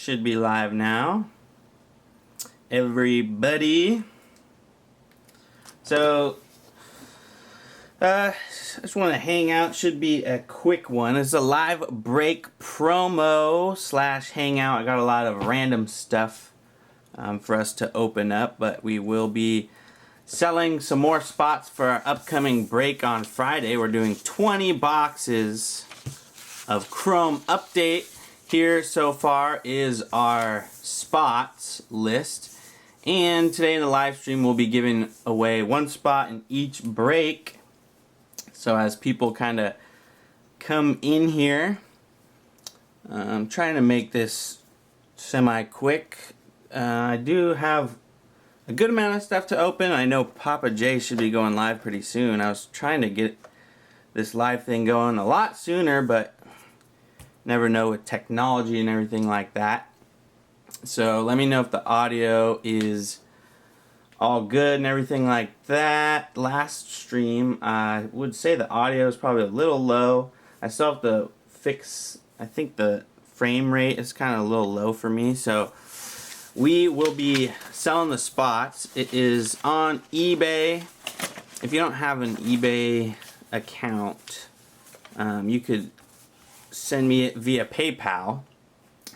Should be live now. Everybody. So, I just want to hang out. Should be a quick one. It's a live break promo / hangout. I got a lot of random stuff for us to open up, but we will be selling some more spots for our upcoming break on Friday. We're doing 20 boxes of Chrome Update. Here so far is our spots list, and today in the live stream we'll be giving away one spot in each break. So as people kind of come in here, I'm trying to make this semi-quick. I do have a good amount of stuff to open. I know Papa J should be going live pretty soon. I was trying to get this live thing going a lot sooner, but never know with technology and everything like that. So let me know if the audio is all good and everything like that. Last stream, I would say the audio is probably a little low. I still have to fix, I think the frame rate is kind of a little low for me. So we will be selling the spots. It is on eBay. If you don't have an eBay account, you could send me it via PayPal.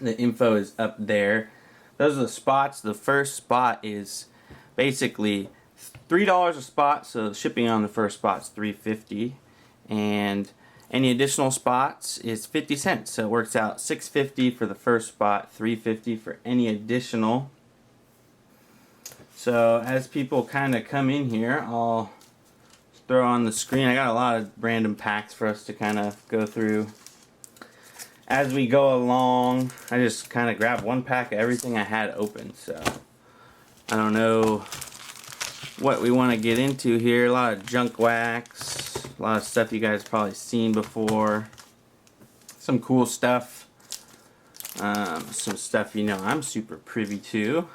The info is up there. Those are the spots. The first spot is basically $3 a spot, so shipping on the first spot is $3.50, and any additional spots is 50 cents. So it works out $6.50 for the first spot, $3.50 for any additional. So as people kind of come in here, I'll throw on the screen. I got a lot of random packs for us to kind of go through as we go along. I just kind of grabbed one pack of everything I had open, so I don't know what we want to get into here. A lot of junk wax, a lot of stuff you guys probably seen before, some cool stuff, some stuff I'm super privy to,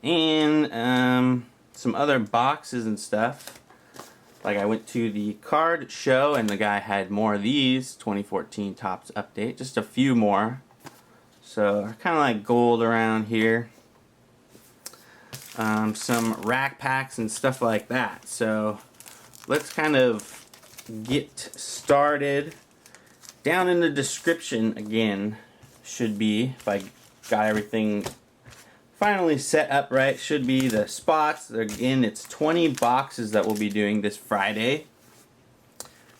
and some other boxes and stuff. Like I went to the card show and the guy had more of these 2014 Topps update, just a few more. So kind of like gold around here. Some rack packs and stuff like that. So let's kind of get started. Down in the description again should be, if I got everything finally set up right, should be the spots. Again, it's 20 boxes that we'll be doing this Friday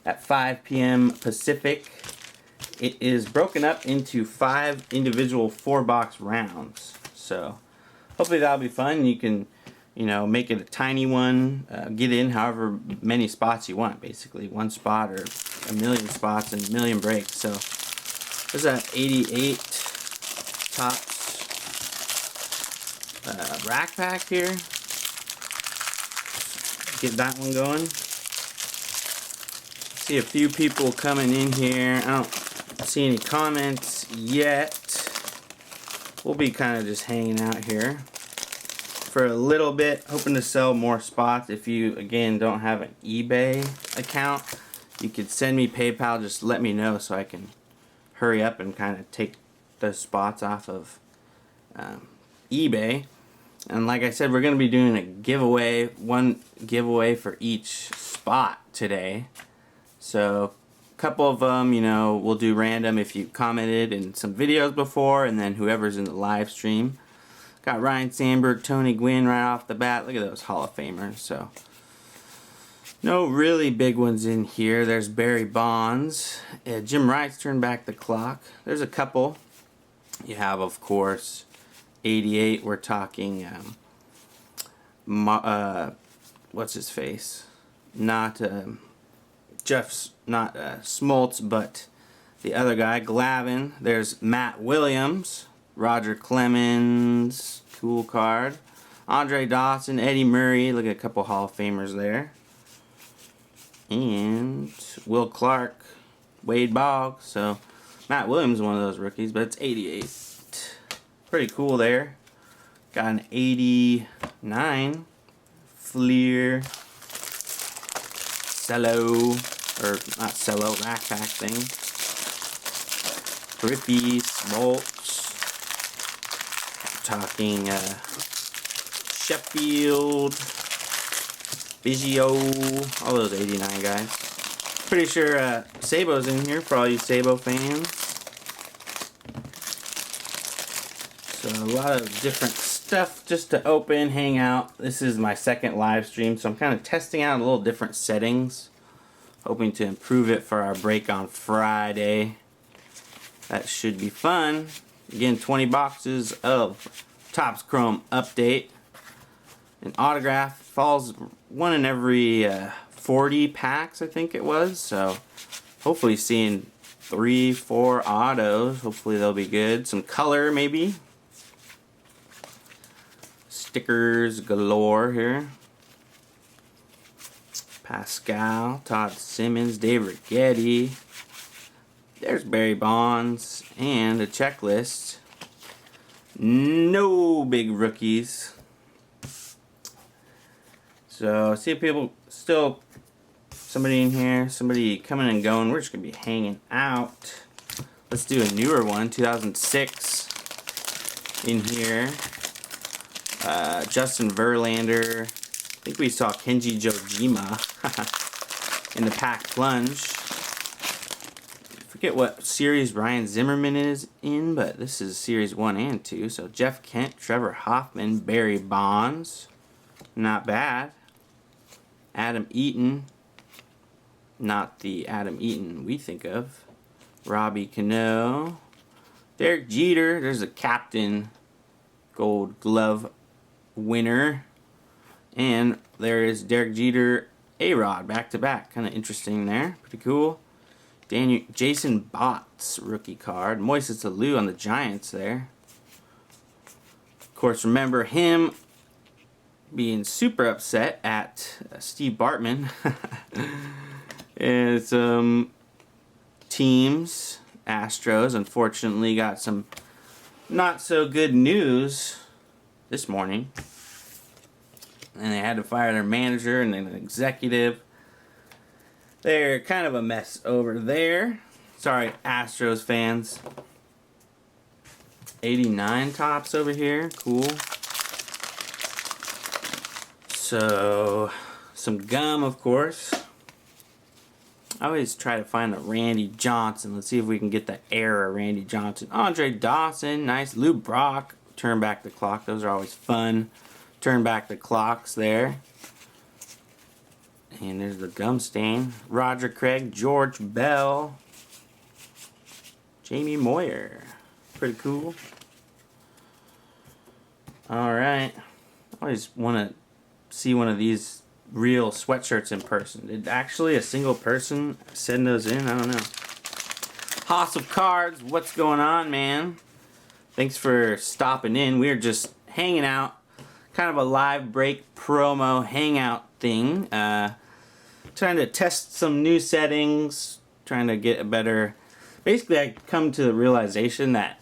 at 5 p.m. Pacific. It is broken up into 5 individual 4-box rounds. So hopefully that'll be fun. You can, make it a tiny one, get in however many spots you want, basically. One spot or a million spots and a million breaks. So there's that 88 Topps rack pack here. Get that one going. See a few people coming in here. I don't see any comments yet. We'll be kind of just hanging out here for a little bit, hoping to sell more spots. If you again don't have an eBay account, you could send me PayPal. Just let me know so I can hurry up and kind of take those spots off of eBay. And like I said, we're going to be doing a giveaway, one giveaway for each spot today. So a couple of them, we'll do random if you commented in some videos before, and then whoever's in the live stream. Got Ryan Sandberg, Tony Gwynn right off the bat. Look at those Hall of Famers. So no really big ones in here. There's Barry Bonds. Jim Wright's turned back the clock. There's a couple. You have, of course, 88. We're talking what's his face? Not Jeff's, not Smoltz, but the other guy, Glavine. There's Matt Williams, Roger Clemens, cool card. Andre Dawson, Eddie Murray. Look at a couple Hall of Famers there. And Will Clark, Wade Boggs. So Matt Williams is one of those rookies, but it's 88. Pretty cool there. Got an 89 Fleer cello, or not cello, rack pack thing. Griffey, Smoltz, talking Sheffield, Biggio, all those 89 guys. Pretty sure Sabo's in here for all you Sabo fans. So a lot of different stuff just to open, hang out. This is my second live stream, so I'm kind of testing out a little different settings. Hoping to improve it for our break on Friday. That should be fun. Again, 20 boxes of Topps Chrome update. An autograph falls one in every 40 packs, I think it was. So hopefully seeing 3-4 autos. Hopefully they'll be good. Some color maybe. Stickers galore here. Pascal, Todd Simmons, Dave Rigetti. There's Barry Bonds and a checklist. No big rookies. So see if people still, somebody in here, somebody coming and going. We're just gonna be hanging out. Let's do a newer one, 2006 in here. Justin Verlander. I think we saw Kenji Jojima in the pack plunge. Forget what series Ryan Zimmerman is in, but this is series 1 and 2. So Jeff Kent, Trevor Hoffman, Barry Bonds. Not bad. Adam Eaton. Not the Adam Eaton we think of. Robbie Cano. Derek Jeter. There's a captain Gold Glove winner. And there is Derek Jeter, A-Rod, back-to-back. Kind of interesting there. Pretty cool. Jason Botts, rookie card. Moises Alou on the Giants there. Of course, remember him being super upset at Steve Bartman. And some teams, Astros, unfortunately got some not so good news this morning. And they had to fire their manager and then an executive. They're kind of a mess over there. Sorry, Astros fans. 89 tops over here. Cool. So, some gum, of course. I always try to find a Randy Johnson. Let's see if we can get the era Randy Johnson. Andre Dawson, nice. Lou Brock, turn back the clock. Those are always fun. Turn back the clocks there. And there's the gum stain. Roger Craig, George Bell, Jamie Moyer. Pretty cool. Alright. I always want to see one of these real sweatshirts in person. Did actually a single person send those in? I don't know. House of Cards, what's going on, man? Thanks for stopping in. We're just hanging out. Kind of a live break promo hangout thing. Trying to test some new settings. Trying to get a better... Basically, I come to the realization that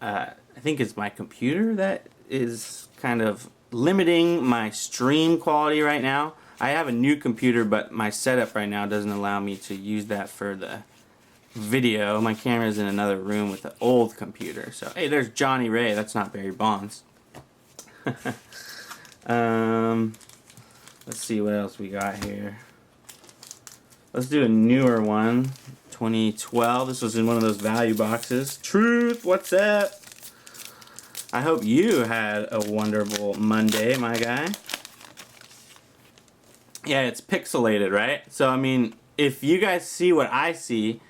I think it's my computer that is kind of limiting my stream quality right now. I have a new computer, but my setup right now doesn't allow me to use that for the video. My camera's in another room with the old computer. So, hey, there's Johnny Ray. That's not Barry Bonds. Let's see what else we got here. Let's do a newer one. 2012. This was in one of those value boxes. Truth, what's up? I hope you had a wonderful Monday, my guy. Yeah, it's pixelated, right? So, I mean, if you guys see what I see,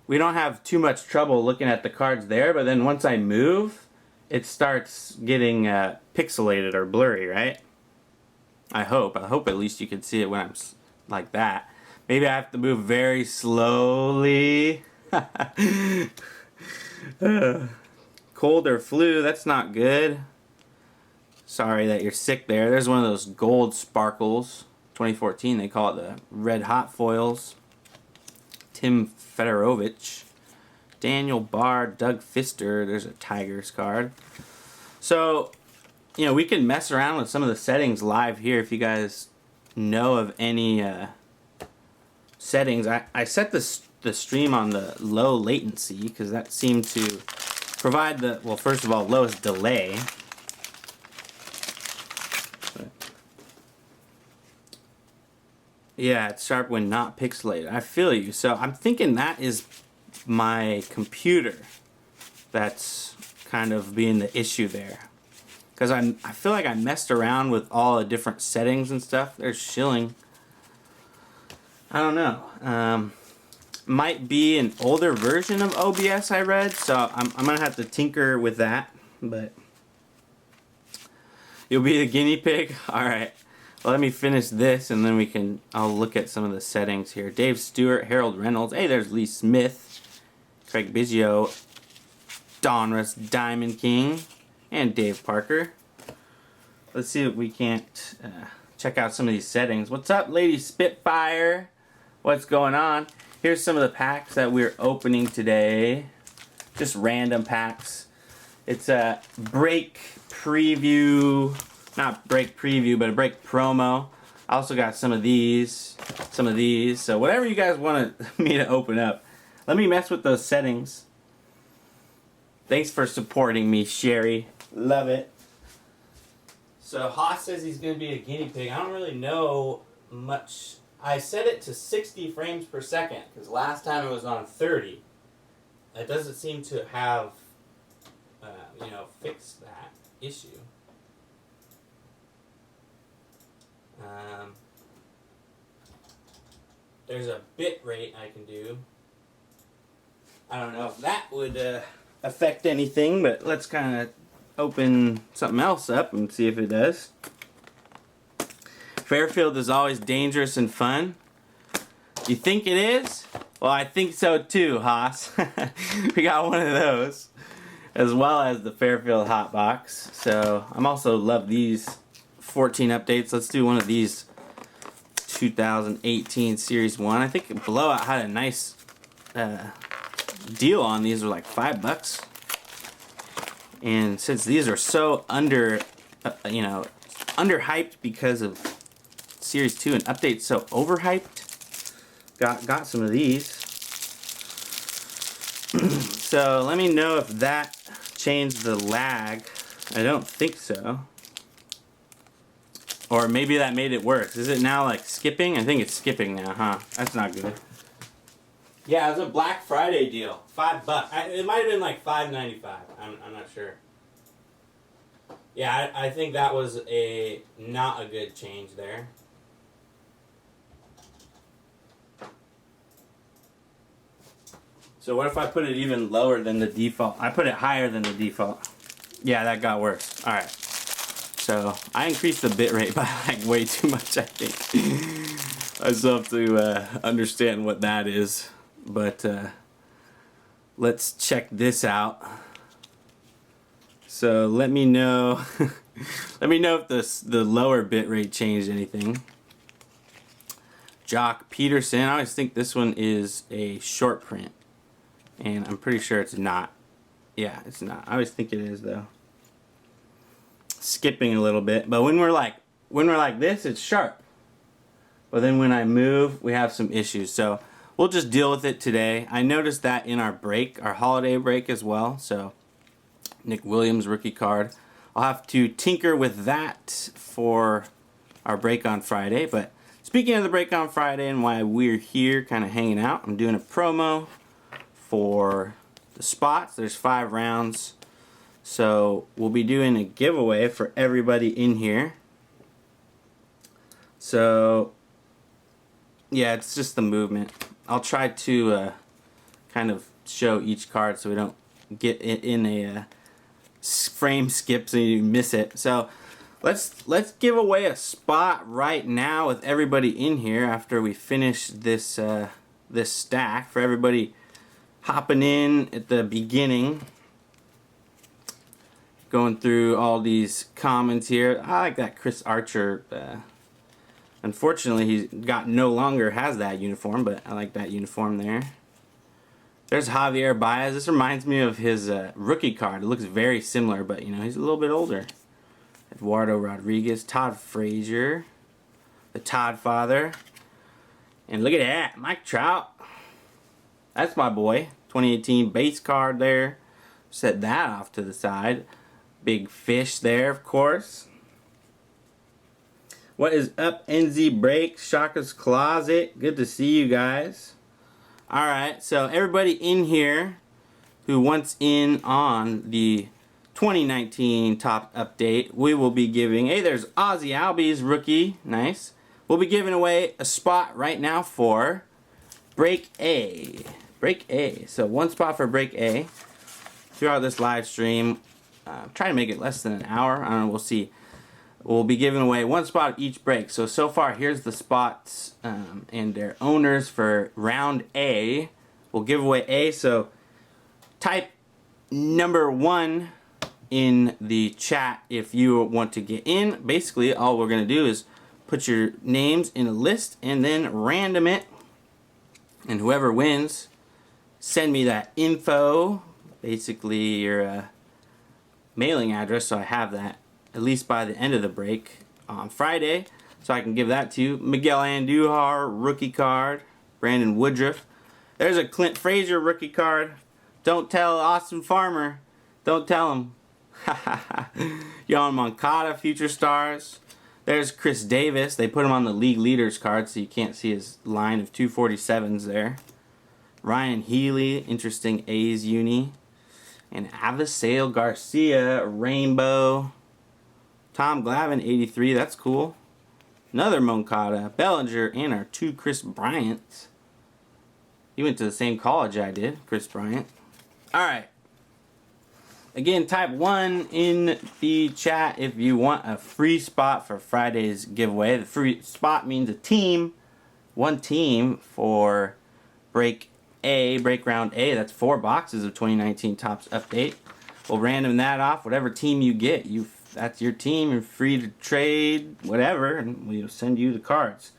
we don't have too much trouble looking at the cards there, but then once I move, it starts getting pixelated or blurry, right? I hope at least you can see it when I'm like that. Maybe I have to move very slowly. Cold or flu, that's not good. Sorry that you're sick there. There's one of those gold sparkles. 2014, they call it the red hot foils. Tim Fedorovich. Daniel Barr, Doug Fister. There's a Tigers card. So, you know, we can mess around with some of the settings live here if you guys know of any settings. I set the stream on the low latency because that seemed to provide the, well, first of all, lowest delay. Yeah, it's sharp when not pixelated. I feel you. So I'm thinking that is my computer that's kind of being the issue there. Because I feel like I messed around with all the different settings and stuff. There's shilling. I don't know. Might be an older version of OBS I read, so I'm going to have to tinker with that. But you'll be the guinea pig? Alright. Well, let me finish this and then I'll look at some of the settings here. Dave Stewart, Harold Reynolds. Hey, there's Lee Smith, Craig Biggio, Donruss, Diamond King, and Dave Parker. Let's see if we can't check out some of these settings. What's up, Lady Spitfire? What's going on? Here's some of the packs that we're opening today. Just random packs. It's a break preview, not break preview, but a break promo. I also got some of these. So whatever you guys want me to open up, let me mess with those settings. Thanks for supporting me, Sherry. Love it. So Haas says he's going to be a guinea pig. I don't really know much. I set it to 60 frames per second because last time it was on 30. That doesn't seem to have, fixed that issue. There's a bit rate I can do. I don't know if that would affect anything, but let's kind of open something else up and see if it does. Fairfield is always dangerous and fun. You think it is? Well, I think so too, Haas. We got one of those, as well as the Fairfield Hot Box. So I'm also love these 14 updates. Let's do one of these 2018 Series 1. I think Blowout had a nice deal on these. Were like $5. And since these are so underhyped because of Series 2 and updates so overhyped, got some of these. So let me know if that changed the lag. I don't think so. Or maybe that made it worse. Is it now like skipping? I think it's skipping now, huh? That's not good. Yeah, it was a Black Friday deal. $5. It might have been like $5.95. I'm not sure. Yeah, I think that was not a good change there. So what if I put it even lower than the default? I put it higher than the default. Yeah, that got worse. Alright. So I increased the bitrate by like way too much, I think. I still have to understand what that is. But let's check this out. So let me know let me know if the lower bitrate changed anything. Jock Peterson. I always think this one is a short print. And I'm pretty sure it's not. Yeah, it's not. I always think it is though. Skipping a little bit, but when we're like this, it's sharp. But then when I move, we have some issues. So we'll just deal with it today. I noticed that in our break, our holiday break as well. So Nick Williams rookie card. I'll have to tinker with that for our break on Friday. But speaking of the break on Friday and why we're here kind of hanging out, I'm doing a promo for the spots. There's 5 rounds. So we'll be doing a giveaway for everybody in here. So yeah, it's just the movement. I'll try to kind of show each card so we don't get it in a frame skip so you miss it. So let's give away a spot right now with everybody in here after we finish this this stack, for everybody hopping in at the beginning. Going through all these comments here. I like that Chris Archer. Unfortunately, he's got no longer has that uniform, but I like that uniform there. There's Javier Baez. This reminds me of his rookie card. It looks very similar, but he's a little bit older. Eduardo Rodriguez, Todd Frazier, the Todd father, and look at that, Mike Trout. That's my boy. 2018 base card there. Set that off to the side. Big fish there, of course. What is up, NZ Break, Shaka's Closet? Good to see you guys. Alright, so everybody in here who wants in on the 2019 top update, we will be giving, hey, there's Ozzy Albies rookie, nice. We'll be giving away a spot right now for Break A. Break A. So one spot for Break A throughout this live stream. Try to make it less than an hour. I don't know, we'll see. We'll be giving away one spot each break. So far, here's the spots and their owners for round A. We'll give away A. So type number 1 in the chat if you want to get in. Basically, all we're going to do is put your names in a list and then random it. And whoever wins, send me that info. Basically, your mailing address, so I have that at least by the end of the break on Friday, so I can give that to you. Miguel Andujar rookie card. Brandon Woodruff. There's a Clint Frazier rookie card. Don't tell Austin Farmer. Don't tell him. Yohan Moncada future stars. There's Chris Davis. They put him on the league leaders card, so you can't see his line of 247s there. Ryan Healy, interesting A's uni. And Avisail Garcia, rainbow. Tom Glavine, 83, that's cool. Another Moncada, Bellinger, and our 2 Chris Bryants. He went to the same college I did, Chris Bryant. Alright. Again, type 1 in the chat if you want a free spot for Friday's giveaway. The free spot means a team. One team for break A, break round A. That's 4 boxes of 2019 Topps Update. We'll random that off. Whatever team you get, that's your team. You're free to trade, whatever, and we'll send you the cards.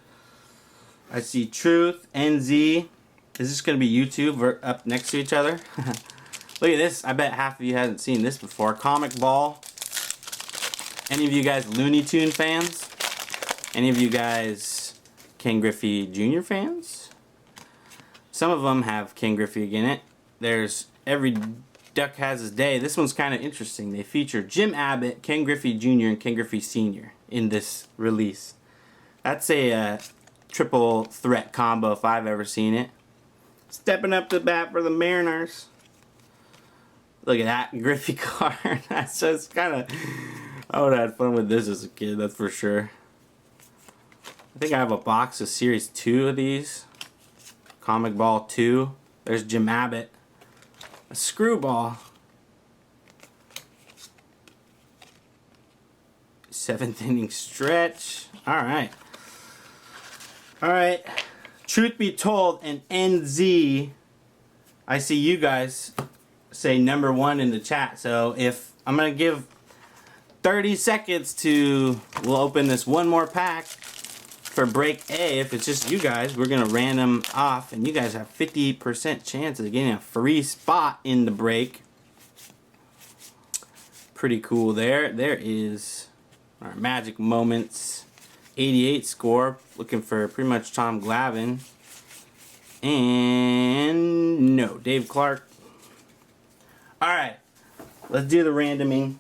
I see Truth, NZ. Is this going to be YouTube up next to each other? Look at this. I bet half of you hasn't seen this before. Comic Ball. Any of you guys Looney Tune fans? Any of you guys Ken Griffey Jr. fans? Some of them have Ken Griffey in it. There's Every Duck Has His Day. This one's kind of interesting. They feature Jim Abbott, Ken Griffey Jr., and Ken Griffey Sr. in this release. That's a triple threat combo if I've ever seen it. Stepping up to bat for the Mariners. Look at that Griffey card. That's just kind of... I would have had fun with this as a kid, that's for sure. I think I have a box of Series 2 of these. Comic Ball 2. There's Jim Abbott. A Screwball. 7th inning stretch. Alright. Alright. Truth be told, an NZ. I see you guys say number 1 in the chat. So if I'm going to give 30 seconds to, we'll open this one more pack for break A. If it's just you guys, we're going to random off, and you guys have 50% chance of getting a free spot in the break. Pretty cool there. There is our Magic Moments 88 score. Looking for pretty much Tom Glavine. And no, Dave Clark. Alright, let's do the randoming.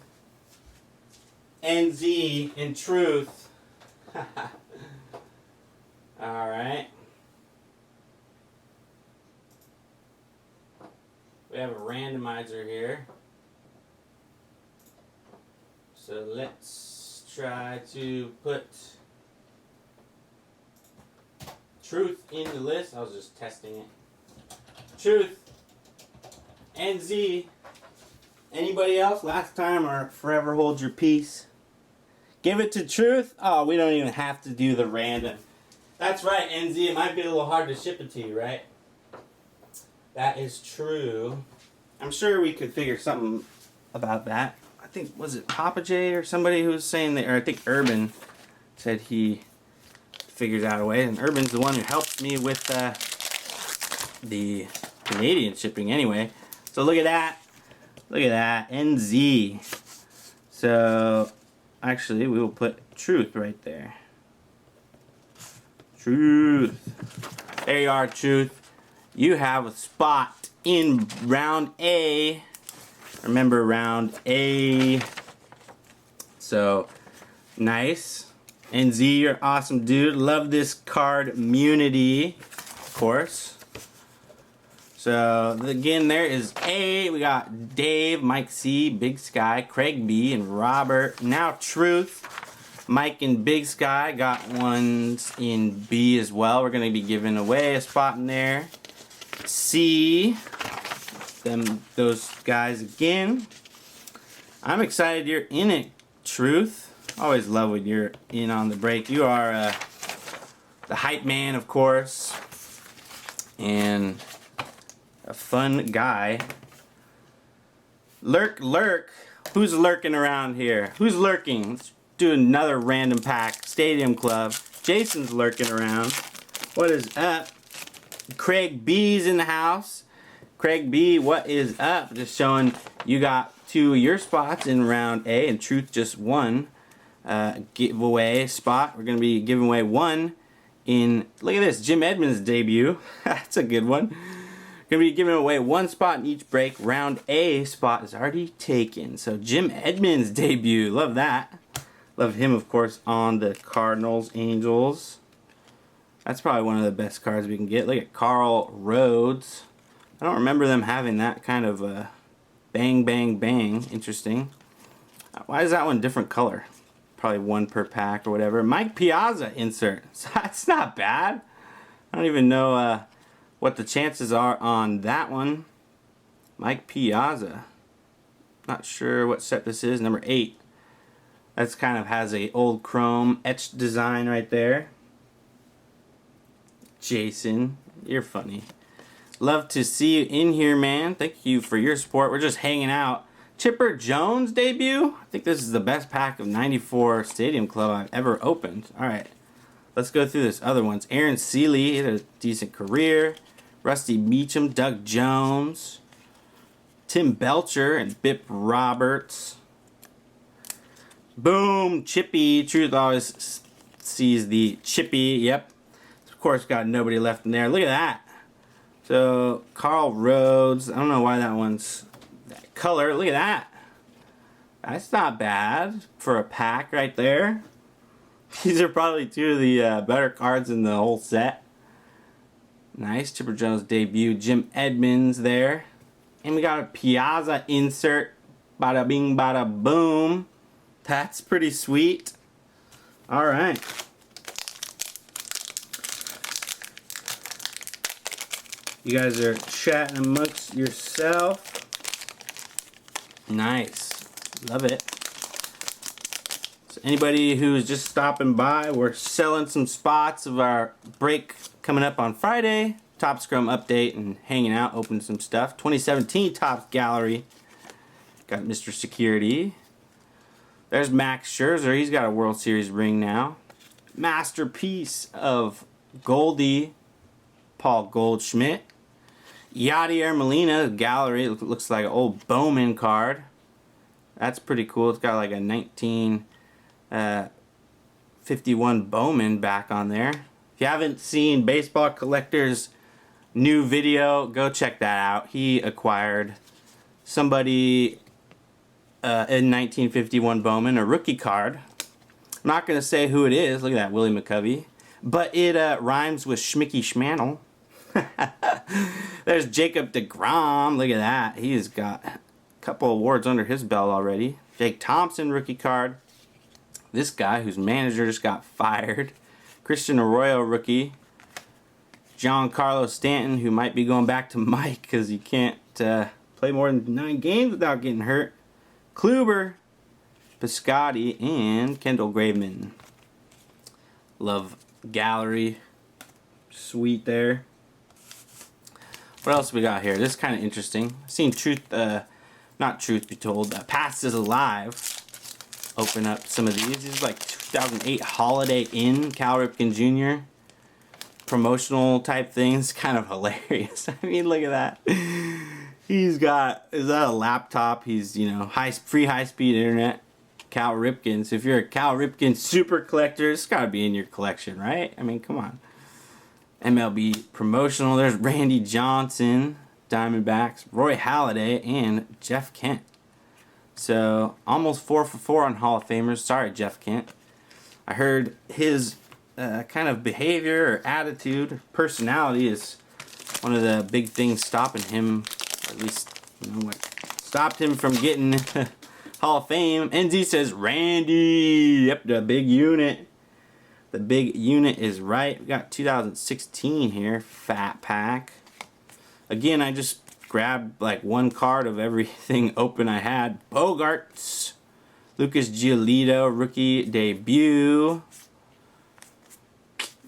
NZ and Truth. Alright. We have a randomizer here. So let's try to put Truth in the list. I was just testing it. Truth. NZ. Anybody else? Last time or forever hold your peace? Give it to Truth? Oh, we don't even have to do the random. That's right, NZ. It might be a little hard to ship it to you, right? That is true. I'm sure we could figure something about that. I think, was it Papa J or somebody who was saying that, or I think Urban said he figures out a way. And Urban's the one who helped me with the Canadian shipping anyway. So look at that. Look at that. NZ. So, actually, we will put Truth right there. Truth. There you are, Truth. You have a spot in round A. Remember round A. So, nice. And Z, you're awesome, dude. Love this card immunity, of course. So again, there is A. We got Dave, Mike C, Big Sky, Craig B, and Robert. Now Truth. Mike and Big Sky got ones in B as well. We're going to be giving away a spot in there. C. Those guys again. I'm excited you're in it, Truth. Always love when you're in on the break. You are the hype man, of course. And a fun guy. Lurk. Who's lurking around here? Who's lurking? Let's do another random pack. Stadium Club. Jason's lurking around. What is up? Craig B's in the house. Craig B, what is up? Just showing you got 2 of your spots in round A, and Truth just won. Giveaway spot. We're going to be giving away one in, look at this, Jim Edmonds' debut. That's a good one. Going to be giving away one spot in each break. Round A spot is already taken. So Jim Edmonds' debut. Love that. Love him, of course, on the Cardinals, Angels. That's probably one of the best cards we can get. Look at Carl Rhodes. I don't remember them having that kind of bang, bang, bang. Interesting. Why is that one different color? Probably one per pack or whatever. Mike Piazza insert. That's not bad. I don't even know what the chances are on that one. Mike Piazza. Not sure what set this is. Number 8. That's kind of has a old chrome etched design right there. Jason, you're funny. Love to see you in here, man. Thank you for your support. We're just hanging out. Chipper Jones debut. I think this is the best pack of 94 Stadium Club I've ever opened. Alright, let's go through this other ones. Aaron Seeley had a decent career. Rusty Meacham, Doug Jones, Tim Belcher, and Bip Roberts. Boom, Chippy. Truth always sees the Chippy. Yep. Of course, got nobody left in there. Look at that. So, Carl Rhodes. I don't know why that one's that color. Look at that. That's not bad for a pack right there. These are probably 2 of the better cards in the whole set. Nice. Chipper Jones debut. Jim Edmonds there. And we got a Piazza insert. Bada bing, bada boom. That's pretty sweet. Alright. You guys are chatting amongst yourself. Nice. Love it. So anybody who's just stopping by, we're selling some spots of our break coming up on Friday. Top Scrum update and hanging out, opening some stuff. 2017 Topps Gallery. Got Mr. Security. There's Max Scherzer. He's got a World Series ring now. Masterpiece of Goldie. Paul Goldschmidt. Yadier Molina Gallery. It looks like an old Bowman card. That's pretty cool. It's got like a 1951 Bowman back on there. If you haven't seen Baseball Collector's new video, go check that out. He acquired somebody in 1951 Bowman, a rookie card. I'm not going to say who it is. Look at that, Willie McCovey. But it rhymes with Schmicky Schmannel. There's Jacob deGrom. Look at that. He has got a couple awards under his belt already. Jake Thompson rookie card. This guy whose manager just got fired. Christian Arroyo rookie. Giancarlo Stanton, who might be going back to Mike because he can't play more than 9 games without getting hurt. Kluber, Piscotty, and Kendall Graveman. Love Gallery. Sweet there. What else we got here? This is kind of interesting. I've seen not Truth Be Told, Past is Alive open up some of these. These are like 2008 Holiday Inn, Cal Ripken Jr. promotional type things. Kind of hilarious. I mean, look at that. He's got, is that a laptop? He's, you know, free high-speed internet. Cal Ripken. So if you're a Cal Ripken super collector, it's got to be in your collection, right? I mean, come on. MLB promotional. There's Randy Johnson, Diamondbacks, Roy Halladay, and Jeff Kent. So almost 4 for 4 on Hall of Famers. Sorry, Jeff Kent. I heard his kind of behavior or attitude, personality is one of the big things stopping him, at least, you know, what stopped him from getting Hall of Fame. NZ says Randy. Yep, the big unit. The big unit is right. We got 2016 here, fat pack. Again, I just grabbed like one card of everything open I had. Bogarts. Lucas Giolito, rookie debut.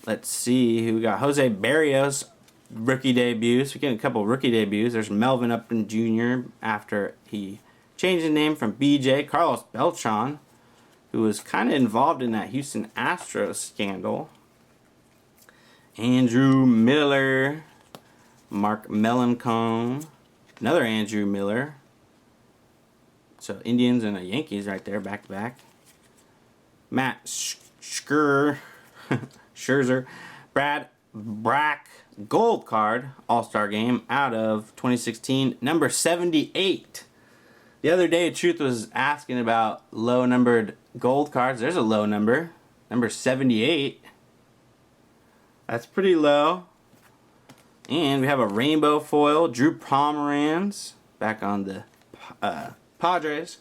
Let's see who we got. Jose Barrios, rookie debut. So we're getting a couple rookie debuts. There's Melvin Upton Jr. after he changed his name from BJ. Carlos Beltran, who was kind of involved in that Houston Astros scandal. Andrew Miller. Mark Melancon. Another Andrew Miller. So Indians and the Yankees right there, back to back. Matt Scherzer. Brad Brack, gold card, All-Star Game out of 2016, number 78. The other day, Truth was asking about low-numbered gold cards. There's a low number, number 78. That's pretty low. And we have a rainbow foil, Drew Pomeranz, back on the Padres.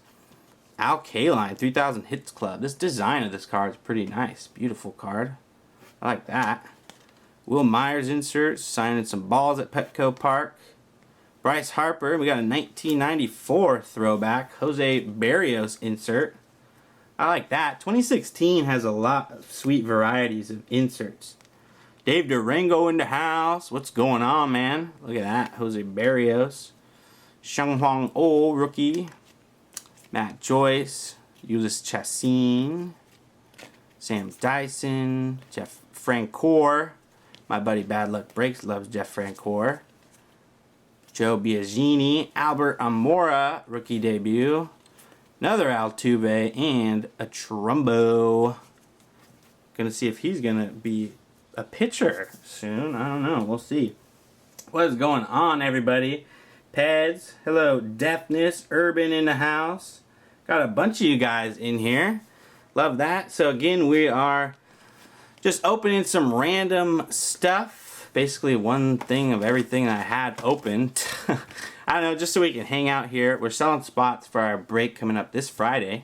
Al Kaline, 3000 Hits Club. This design of this card is pretty nice. Beautiful card. I like that. Will Myers insert, signing some balls at Petco Park. Bryce Harper, we got a 1994 throwback. Jose Barrios insert. I like that. 2016 has a lot of sweet varieties of inserts. Dave Durango in the house. What's going on, man? Look at that. Jose Barrios. Shang Huang Oh, rookie. Matt Joyce. Ulysses Chassin. Sam Dyson. Jeff Francoeur. My buddy Bad Luck Breaks loves Jeff Francoeur. Joe Biagini. Albert Amora, rookie debut. Another Altuve. And a Trumbo. Gonna see if he's gonna be a pitcher soon. I don't know. We'll see. What is going on, everybody? Peds. Hello, Deafness. Urban in the house. Got a bunch of you guys in here. Love that. So again, we are just opening some random stuff. Basically one thing of everything I had opened. I don't know, just so we can hang out here. We're selling spots for our break coming up this Friday.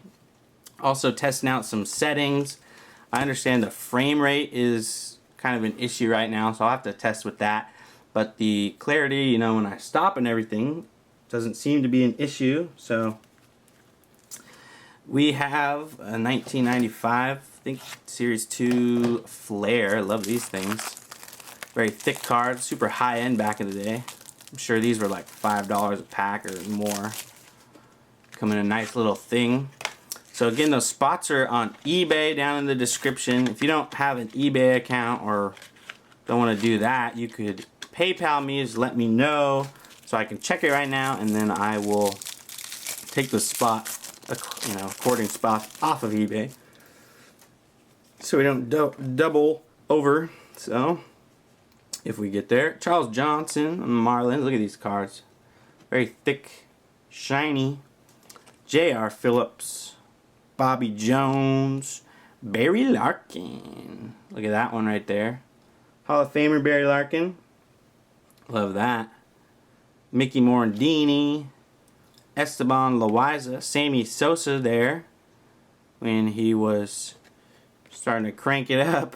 Also testing out some settings. I understand the frame rate is kind of an issue right now, so I'll have to test with that. But the clarity, you know, when I stop and everything, doesn't seem to be an issue. So we have a 1995, I think, Series 2 Flare. Love these things. Very thick card, super high end back in the day. I'm sure these were like $5 a pack or more. Come in a nice little thing. So again, those spots are on eBay down in the description. If you don't have an eBay account or don't want to do that, you could PayPal me, just let me know so I can check it right now, and then I will take the spot, you know, according spot off of eBay, so we don't double over. So if we get there, Charles Johnson, Marlins. Look at these cards, very thick, shiny. J.R. Phillips, Bobby Jones, Barry Larkin. Look at that one right there. Hall of Famer Barry Larkin. Love that. Mickey Morandini. Esteban Loaiza. Sammy Sosa there when he was starting to crank it up.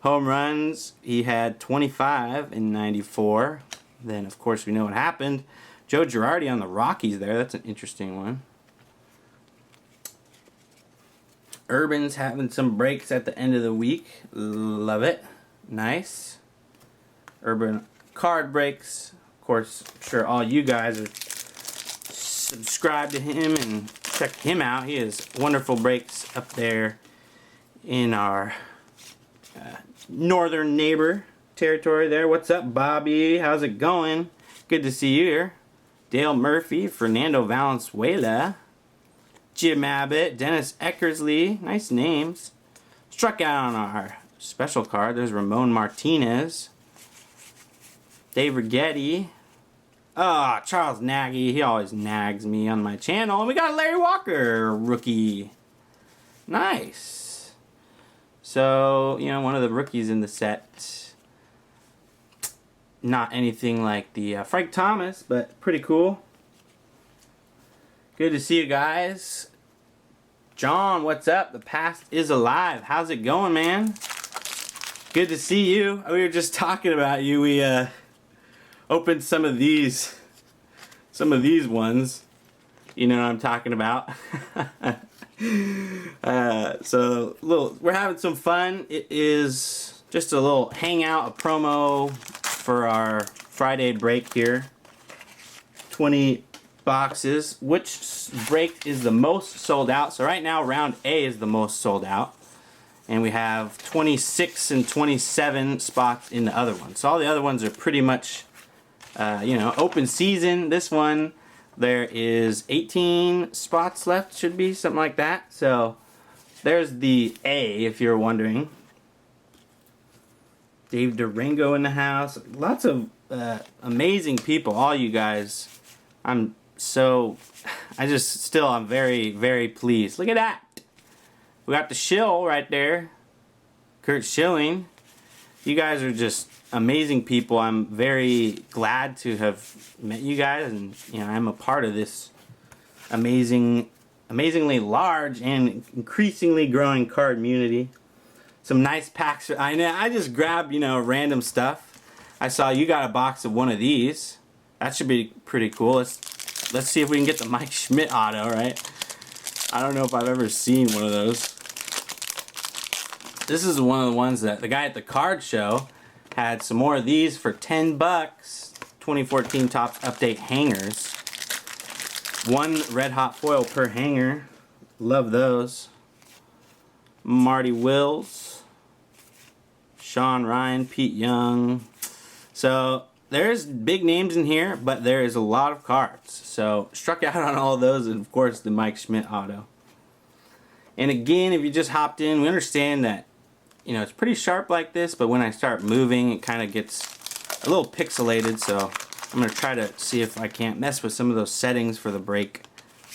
Home runs, he had 25 in 94. Then, of course, we know what happened. Joe Girardi on the Rockies there. That's an interesting one. Urban's having some breaks at the end of the week. Love it. Nice. Urban card breaks. Of course, I'm sure all you guys are subscribed to him and check him out. He has wonderful breaks up there in our northern neighbor territory there. What's up, Bobby? How's it going? Good to see you here. Dale Murphy, Fernando Valenzuela, Jim Abbott, Dennis Eckersley. Nice names. Struck out on our special card. There's Ramon Martinez. Dave Rigetti. Ah, Charles Nagy. He always nags me on my channel. And we got Larry Walker, rookie. Nice. So, you know, one of the rookies in the set. Not anything like the Frank Thomas, but pretty cool. Good to see you guys. John, what's up? The past is alive. How's it going, man? Good to see you. We were just talking about you. We opened some of these ones. You know what I'm talking about. So we're having some fun. It is just a little hangout, a promo for our Friday break here. 20 boxes. Which break is the most sold out? So right now round A is the most sold out. And we have 26 and 27 spots in the other one. So all the other ones are pretty much, you know, open season. This one, there is 18 spots left, should be, something like that. So there's the A, if you're wondering. Dave Durango in the house. Lots of amazing people, all you guys. I'm very, very pleased. Look at that. We got the shill right there. Kurt Schilling. You guys are just amazing people. I'm very glad to have met you guys, and you know, I'm a part of this amazingly large and increasingly growing card community. Some nice packs. I know I just grabbed, you know, random stuff. I saw you got a box of one of these. That should be pretty cool. Let's see if we can get the Mike Schmidt auto, right? I don't know if I've ever seen one of those. This is one of the ones that the guy at the card show had some more of these for 10 bucks. 2014 Topps Update hangers. One red hot foil per hanger. Love those. Marty Wills. Sean Ryan, Pete Young. So there's big names in here, but there is a lot of cards. So struck out on all of those, and of course the Mike Schmidt auto. And again, if you just hopped in, we understand that, you know, it's pretty sharp like this, but when I start moving, it kind of gets a little pixelated. So I'm going to try to see if I can't mess with some of those settings for the break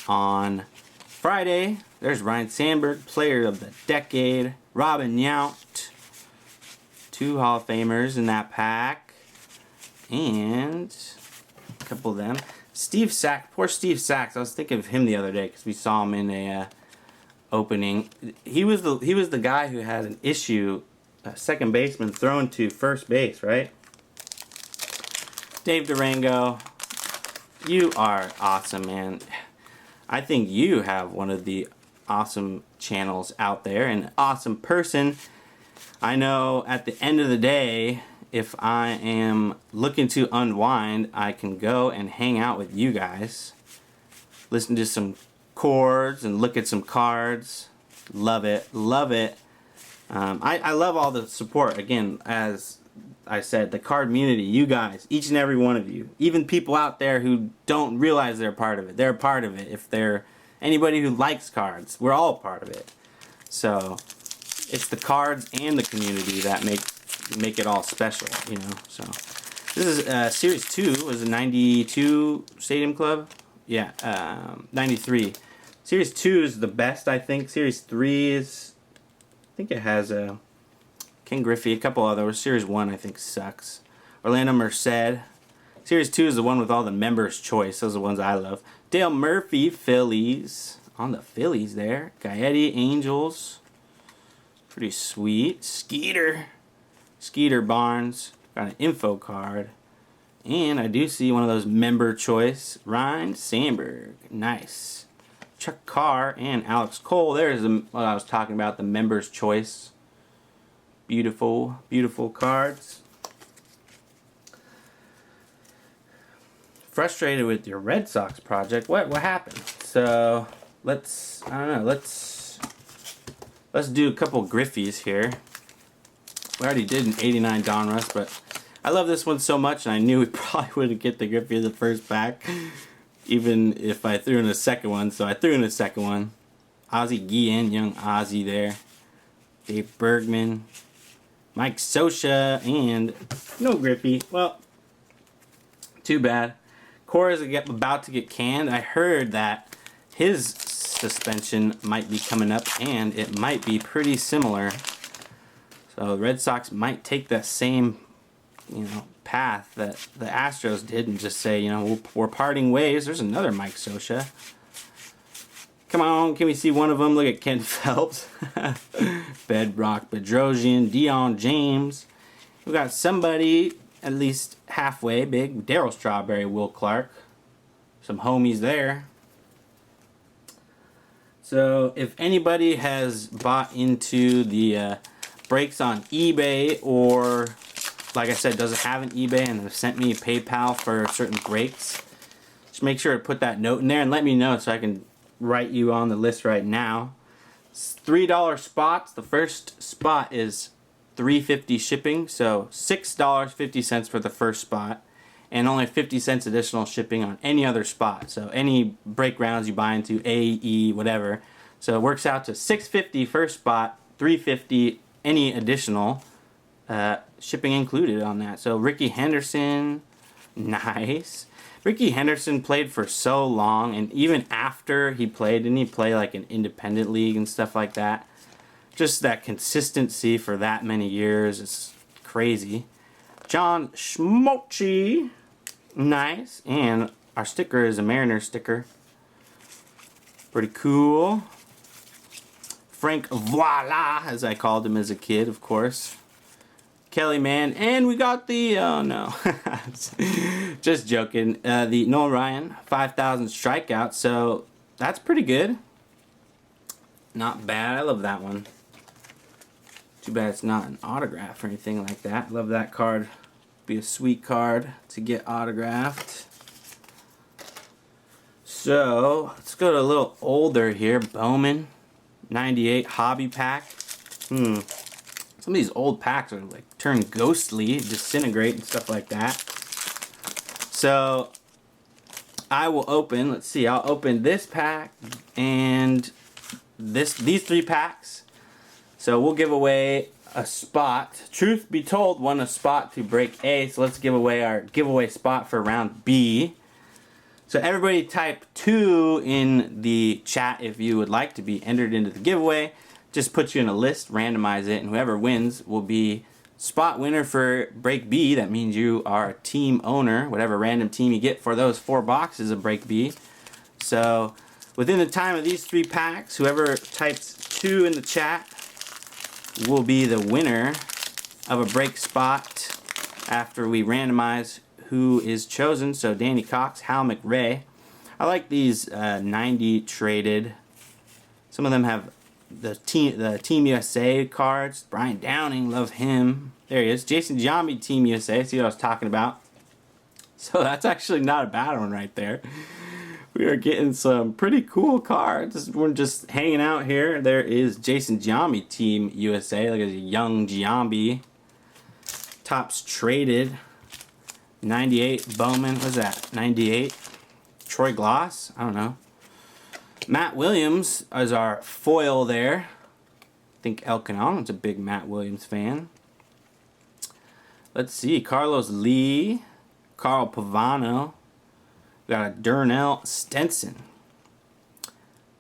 on Friday. There's Ryan Sandberg, Player of the Decade. Robin Yount. 2 Hall of Famers in that pack. And a couple of them. Steve Sachs. Poor Steve Sachs. I was thinking of him the other day because we saw him in a opening. He was the guy who had an issue, second baseman thrown to first base, right? Dave Durango, you are awesome, man. I think you have one of the awesome channels out there, an awesome person. I know at the end of the day, if I am looking to unwind, I can go and hang out with you guys, listen to some chords and look at some cards. Love it, love it. I love all the support. Again, as I said, the card community, you guys, each and every one of you, even people out there who don't realize they're part of it, they're a part of it. If they're anybody who likes cards, we're all part of it. So it's the cards and the community that make it all special, you know. So this is Series 2 was a 92 Stadium Club. Yeah, 93. Series 2 is the best, I think. Series 3 is, I think it has a Ken Griffey, a couple others. Series 1 I think sucks. Orlando Merced. Series 2 is the one with all the members' choice. Those are the ones I love. Dale Murphy, Phillies. On the Phillies there. Gaetti, Angels. Pretty sweet. Skeeter Barnes. Got an info card. And I do see one of those member choice. Ryan Sandberg. Nice. Chuck Carr and Alex Cole. There's what I was talking about, the members choice. Beautiful, beautiful cards. Frustrated with your Red Sox project. What happened? So let's do a couple Griffies here. We already did an 89 Donruss, but I love this one so much, and I knew we probably wouldn't get the Griffey in the first pack, even if I threw in a second one. So I threw in a second one. Ozzie Guillen, young Ozzie there. Dave Bergman, Mike Scioscia, and no Griffey. Well, too bad. Cora's about to get canned. I heard that his suspension might be coming up, and it might be pretty similar So the Red Sox might take that same, path that the Astros did and just say, we're parting ways. There's another Mike Scioscia. Come on, can we see one of them? Look at Ken Phelps, Bedrock Bedrosian, Deion James. We got somebody at least halfway big. Darryl Strawberry, Will Clark. Some homies there. So if anybody has bought into the breaks on eBay, or like I said, doesn't have an eBay and have sent me PayPal for certain breaks, just make sure to put that note in there and let me know so I can write you on the list right now. It's $3 spots. The first spot is $3.50 shipping, so $6.50 for the first spot, and only 50 cents additional shipping on any other spot. So any break rounds you buy into, A, E, whatever. So it works out to $6.50 first spot, $3.50 any additional, shipping included on that. So Ricky Henderson, nice. Ricky Henderson played for so long, and even after he played, didn't he play like an independent league and stuff like that? Just that consistency for that many years is crazy. John Schmoltzy, nice. And our sticker is a Mariner sticker. Pretty cool. Frank Voila, as I called him as a kid, of course. Kelly Man, and we got the, oh no, just joking, the Noel Ryan 5,000 strikeouts, so that's pretty good. Not bad, I love that one. Too bad it's not an autograph or anything like that. Love that card. Be a sweet card to get autographed. So, let's go to a little older here. Bowman, 98 hobby pack. Some of these old packs are like turn ghostly, disintegrate and stuff like that. So I will open, let's see, I'll open this pack and these 3 packs. So we'll give away a spot. Truth be told, won a spot to break A, so let's give away our giveaway spot for round B. So everybody type 2 in the chat if you would like to be entered into the giveaway. Just put you in a list, randomize it, and whoever wins will be spot winner for break B. That means you are a team owner, whatever random team you get for those 4 boxes of break B. So within the time of these 3 packs, whoever types 2 in the chat will be the winner of a break spot after we randomize who is chosen. So Danny Cox, Hal McRae. I like these 90 traded. Some of them have the Team USA cards. Brian Downing, love him. There he is. Jason Giambi, Team USA. See what I was talking about? So that's actually not a bad one right there. We are getting some pretty cool cards. We're just hanging out here. There is Jason Giambi, Team USA. Look at the young Giambi. Tops traded. 98 Bowman. What's that? 98. Troy Gloss. I don't know. Matt Williams is our foil there. I think El Canon's a big Matt Williams fan. Let's see. Carlos Lee. Carl Pavano. We got a Durnell Stenson.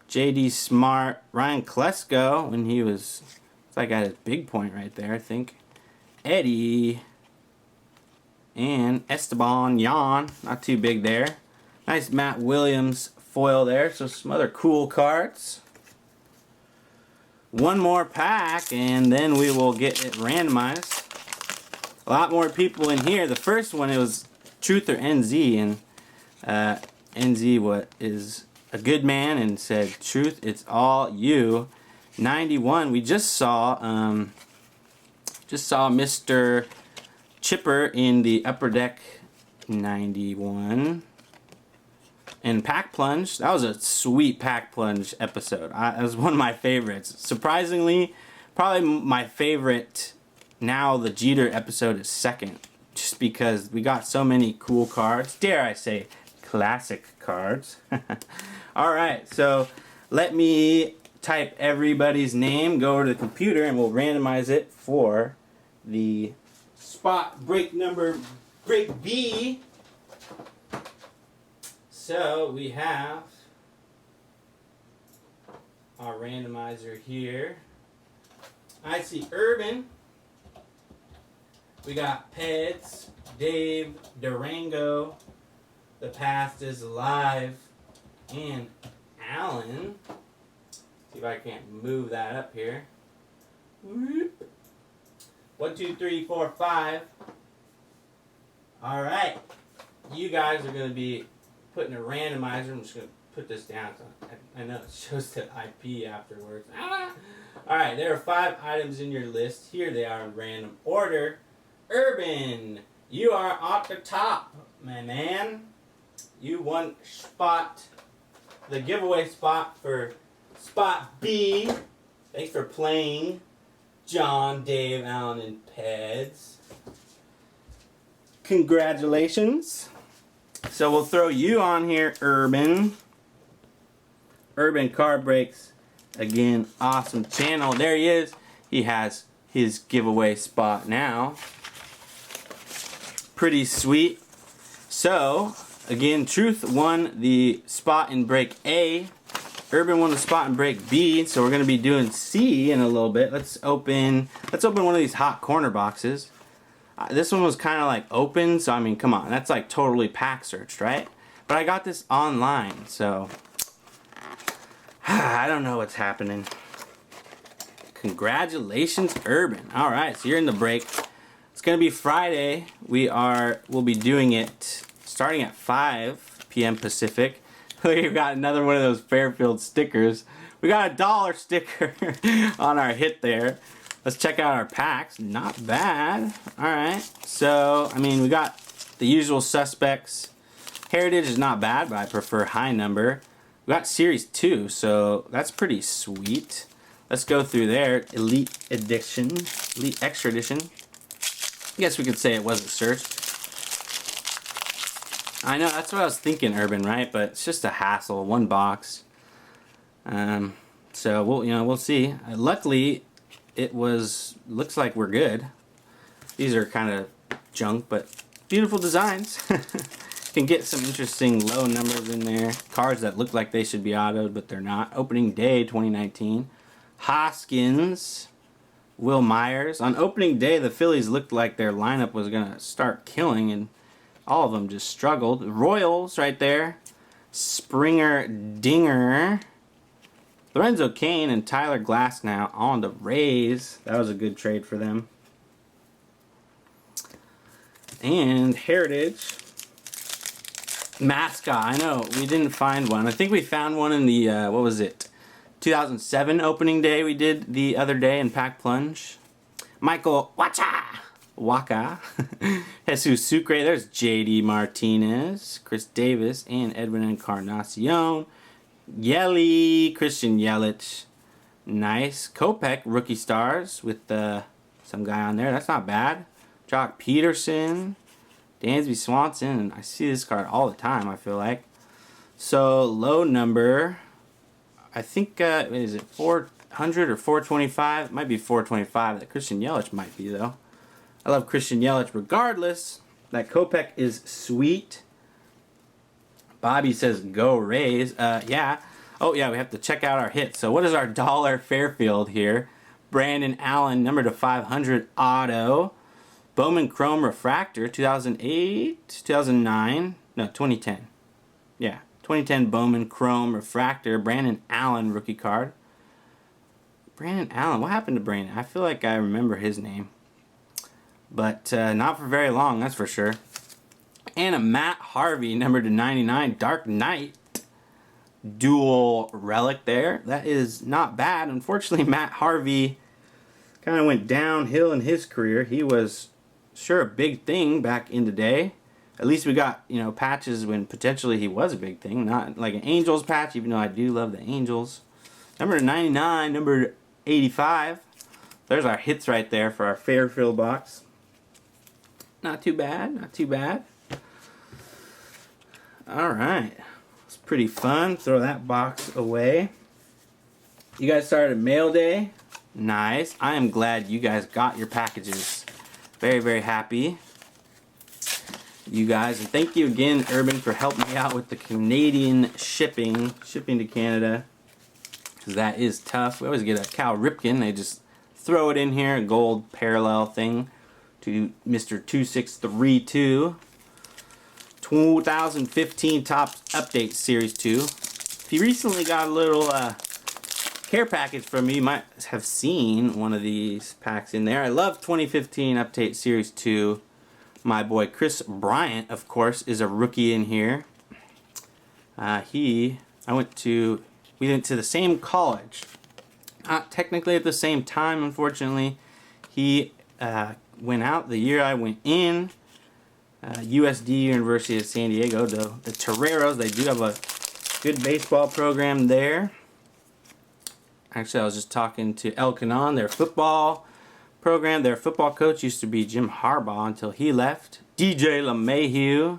J.D. Smart. Ryan Klesko when he was... It's like at his big point right there, I think. Eddie. And Esteban Yan. Not too big there. Nice Matt Williams foil there. So some other cool cards. One more pack and then we will get it randomized. A lot more people in here. The first one, it was Truth or NZ, and NZ is a good man and said, Truth, it's all you. 91, we just saw Mr. Chipper in the Upper Deck 91. And Pack Plunge, that was a sweet Pack Plunge episode. That was one of my favorites. Surprisingly, probably my favorite now, the Jeter episode is second. Just because we got so many cool cards. Dare I say, classic cards. Alright, so let me type everybody's name, go over to the computer, and we'll randomize it for the spot break B. So we have our randomizer here. I see Urban We got Peds, Dave, Durango, The Past is Alive, and Alan. See if I can't move that up here. Whoop. 1, 2, 3, 4, 5. Alright. You guys are going to be putting a randomizer. I'm just going to put this down. So I know it shows the IP afterwards. Alright, there are 5 items in your list. Here they are in random order. Urban, you are at the top, my man. You won spot, the giveaway spot for spot B. Thanks for playing, John, Dave, Alan, and Peds. Congratulations. So we'll throw you on here, Urban. Urban Card Breaks. Again, awesome channel. There he is. He has his giveaway spot now. Pretty sweet. So, again, Truth won the spot in break A. Urban won the spot in break B. So we're going to be doing C in a little bit. Let's open one of these hot corner boxes. This one was kind of like open, so I mean, come on, that's like totally pack searched, right? But I got this online, so I don't know what's happening. Congratulations, Urban. All right, so you're in the break. It's gonna be Friday. We'll be doing it starting at 5 p.m. Pacific. We've got another one of those Fairfield stickers. We got a $1 sticker on our hit there. Let's check out our packs. Not bad. Alright. So, I mean, we got the usual suspects. Heritage is not bad, but I prefer high number. We got Series 2, so that's pretty sweet. Let's go through there. Elite Edition. Elite Extra Edition. I guess we could say it wasn't searched. I know, that's what I was thinking, Urban, right? But it's just a hassle. One box. So, we'll see. Luckily, looks like we're good. These are kind of junk, but beautiful designs. Can get some interesting low numbers in there. Cards that look like they should be autoed, but they're not. Opening day 2019. Hoskins. Will Myers. On opening day, the Phillies looked like their lineup was going to start killing, and all of them just struggled. Royals right there. Springer Dinger. Lorenzo Cain and Tyler Glasnow on the Rays. That was a good trade for them. And Heritage. Mascot. I know, we didn't find one. I think we found one in the, what was it? 2007 opening day we did the other day in Pack Plunge. Michael Waka. Jesus Sucre. There's JD Martinez. Chris Davis and Edwin Encarnacion. Yelly, Christian Yelich. Nice. Kopech, Rookie Stars with some guy on there. That's not bad. Jock Peterson. Dansby Swanson. I see this card all the time, I feel like. So, low number. I think, is it 400 or 425? It might be 425. That Christian Yelich might be, though. I love Christian Yelich regardless. That Kopech is sweet. Bobby says, go Rays. Yeah. Oh, yeah, we have to check out our hits. So what is our dollar Fairfield here? Brandon Allen, number to 500 auto. Bowman Chrome Refractor, 2008, 2009. No, 2010. Yeah, 2010 Bowman Chrome Refractor. Brandon Allen rookie card. Brandon Allen. What happened to Brandon? I feel like I remember his name. But not for very long, that's for sure. And a Matt Harvey, number to 99, Dark Knight. Dual relic there. That is not bad. Unfortunately, Matt Harvey kind of went downhill in his career. He was sure a big thing back in the day. At least we got, patches when potentially he was a big thing. Not like an Angels patch, even though I do love the Angels. Number 99, number 85. There's our hits right there for our Fairfield box. Not too bad, not too bad. Alright. It's pretty fun. Throw that box away. You guys started mail day. Nice. I am glad you guys got your packages. Very, very happy. You guys. And thank you again, Urban, for helping me out with the Canadian shipping to Canada. Because that is tough. We always get a Cal Ripken. They just throw it in here, a gold parallel thing. to Mr. 2632. 2015 Topps Update Series 2. If you recently got a little care package from me, you might have seen one of these packs in there. I love 2015 Update Series 2. My boy Chris Bryant, of course, is a rookie in here. We went to the same college. Not technically at the same time, unfortunately. He went out the year I went in. USD, University of San Diego, the Toreros. They do have a good baseball program there. Actually, I was just talking to El Canon, their football program. Their football coach used to be Jim Harbaugh until he left. DJ LeMahieu,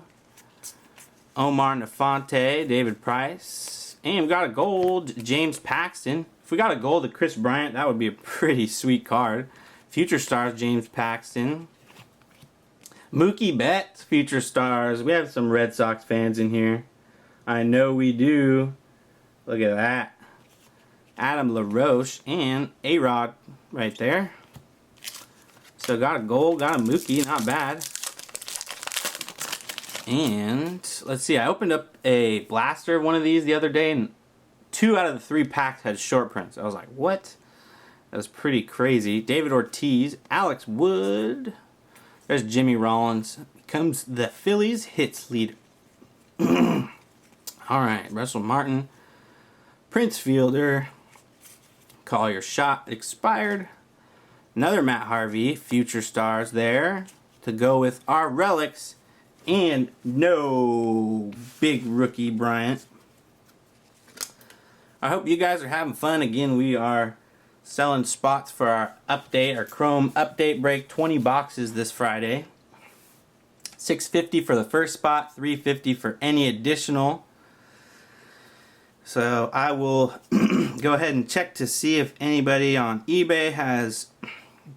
Omar Nafante, David Price, and we got a gold James Paxton. If we got a gold of Chris Bryant, that would be a pretty sweet card. Future Stars James Paxton. Mookie Betts, Future Stars. We have some Red Sox fans in here. I know we do. Look at that. Adam LaRoche and A-Rod right there. So got a gold, got a Mookie, not bad. And let's see, I opened up a blaster of one of these the other day, and 2 out of the 3 packs had short prints. I was like, what? That was pretty crazy. David Ortiz, Alex Wood. There's Jimmy Rollins. Becomes the Phillies hits leader. Alright, Russell Martin. Prince Fielder. Call Your Shot expired. Another Matt Harvey. Future Stars there. To go with our relics. And no big rookie Bryant. I hope you guys are having fun. Again, we are selling spots for our update, our Chrome update break. 20 boxes this Friday. $6.50 for the first spot, $3.50 for any additional. So I will go ahead and check to see if anybody on eBay has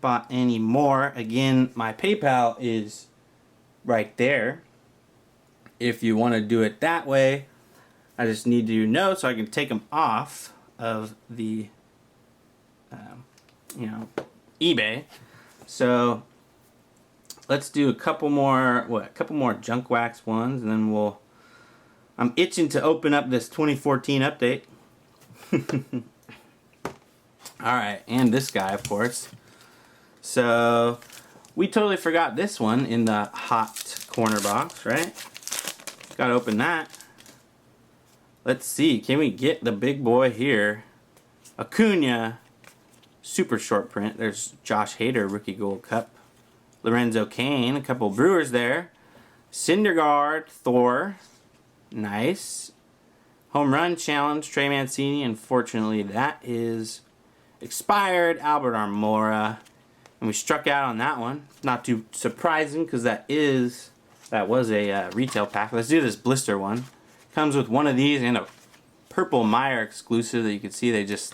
bought any more. Again, my PayPal is right there. If you want to do it that way, I just need to know so I can take them off of the eBay. So let's do a couple more junk wax ones, and then I'm itching to open up this 2014 update. Alright, and this guy, of course. So we totally forgot this one in the hot corner box, right? Gotta open that. Let's see, can we get the big boy here? Acuna, super short print. There's Josh Hader, rookie gold cup. Lorenzo Cain, a couple Brewers there. Syndergaard, Thor, nice. Home run challenge, Trey Mancini. Unfortunately, that is expired. Albert Almora, and we struck out on that one. Not too surprising because that was a retail pack. Let's do this blister one. Comes with one of these and a purple Meyer exclusive that you can see they just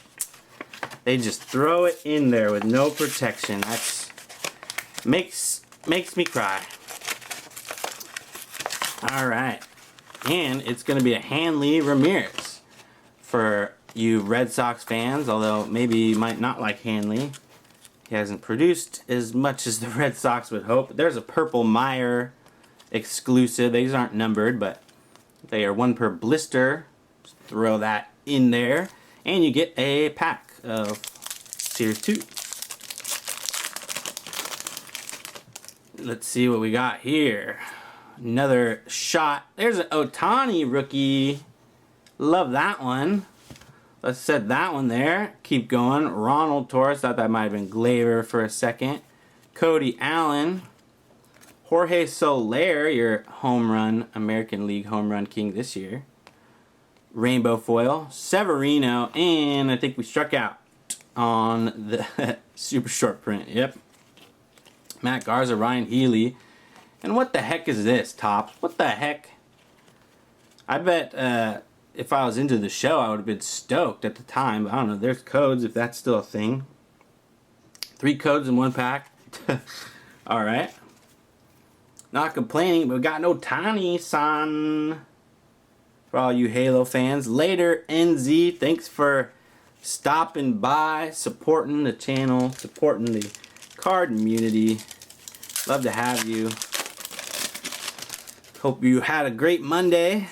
throw it in there with no protection. That's makes me cry. All right, and it's going to be a Hanley Ramirez for you Red Sox fans. Although maybe you might not like Hanley, he hasn't produced as much as the Red Sox would hope. There's a purple Meyer exclusive. These aren't numbered, but they are 1 per blister. Just throw that in there, and you get a pack of Series 2. Let's see what we got here. Another shot. There's an Ohtani rookie. Love that one. Let's set that one there. Keep going. Ronald Torres. Thought that might have been Glaber for a second. Cody Allen. Jorge Soler, your home run, American League home run king this year. Rainbow foil. Severino. And I think we struck out on the super short print. Yep. Matt Garza, Ryan Healy. And what the heck is this, Topps? What the heck? I bet if I was into the show, I would have been stoked at the time. But I don't know. There's codes, if that's still a thing. 3 codes in 1 pack. Alright. Not complaining, but we got no Ohtani-san. For all you Halo fans. Later, NZ. Thanks for stopping by, supporting the channel, supporting the card community. Love to have you. Hope you had a great Monday.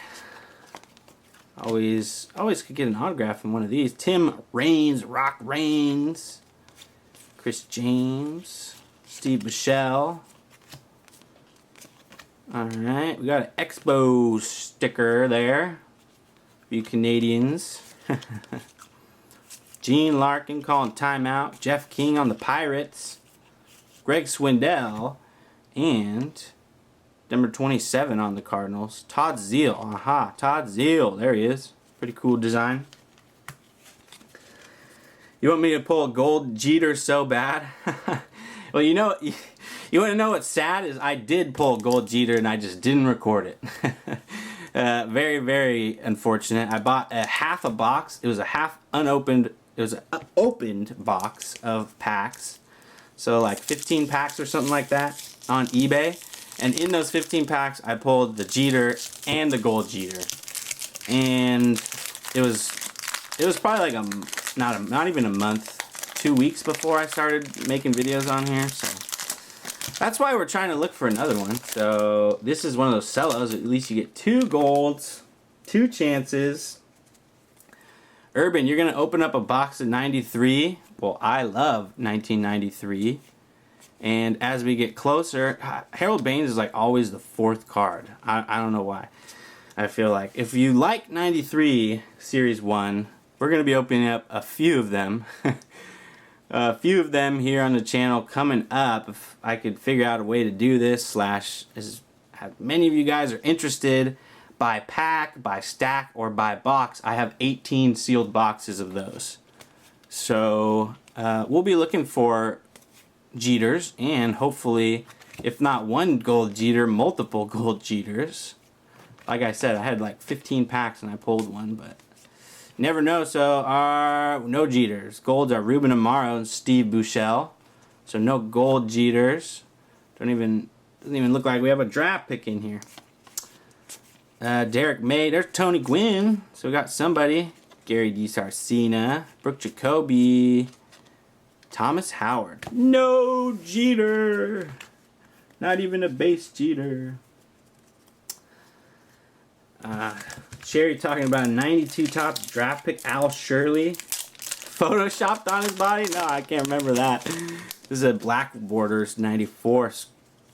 Always could get an autograph in one of these. Tim Raines, Rock Raines, Chris James, Steve Bichelle. Alright, we got an Expo sticker there. You Canadians. Gene Larkin calling timeout. Jeff King on the Pirates. Greg Swindell. And number 27 on the Cardinals. Todd Zeal. Aha, Todd Zeal. There he is. Pretty cool design. You want me to pull a gold Jeter so bad? Well, you know, you want to know what's sad is I did pull a gold Jeter and I just didn't record it. Very, very unfortunate. I bought half a box. It was a half unopened. It was an opened box of packs. So like 15 packs or something like that on eBay. And in those 15 packs, I pulled the Jeter and the gold Jeter. And it was probably like not even a month, 2 weeks before I started making videos on here. So that's why we're trying to look for another one. So this is one of those sellouts. At least you get 2 golds, 2 chances. Urban, you're going to open up a box of 93. Well, I love 1993. And as we get closer, Harold Baines is like always the 4th card. I don't know why. I feel like if you like 93 Series 1, we're going to be opening up a few of them. A few of them here on the channel coming up. If I could figure out a way to do this, as many of you guys are interested, by pack, by stack, or by box, I have 18 sealed boxes of those. So we'll be looking for Jeters, and hopefully, if not one gold Jeter, multiple gold Jeters. Like I said, I had like 15 packs and I pulled one, but never know. So no Jeters. Golds are Ruben Amaro and Steve Buchel. So no gold Jeters. Doesn't even look like we have a draft pick in here. Derek May. There's Tony Gwynn. So we got somebody. Gary DiSarcina. Brooke Jacoby. Thomas Howard. No Jeter. Not even a base Jeter. Sherry talking about a 92 Topps draft pick, Al Shirley. Photoshopped on his body? No, I can't remember that. This is a Black Borders 94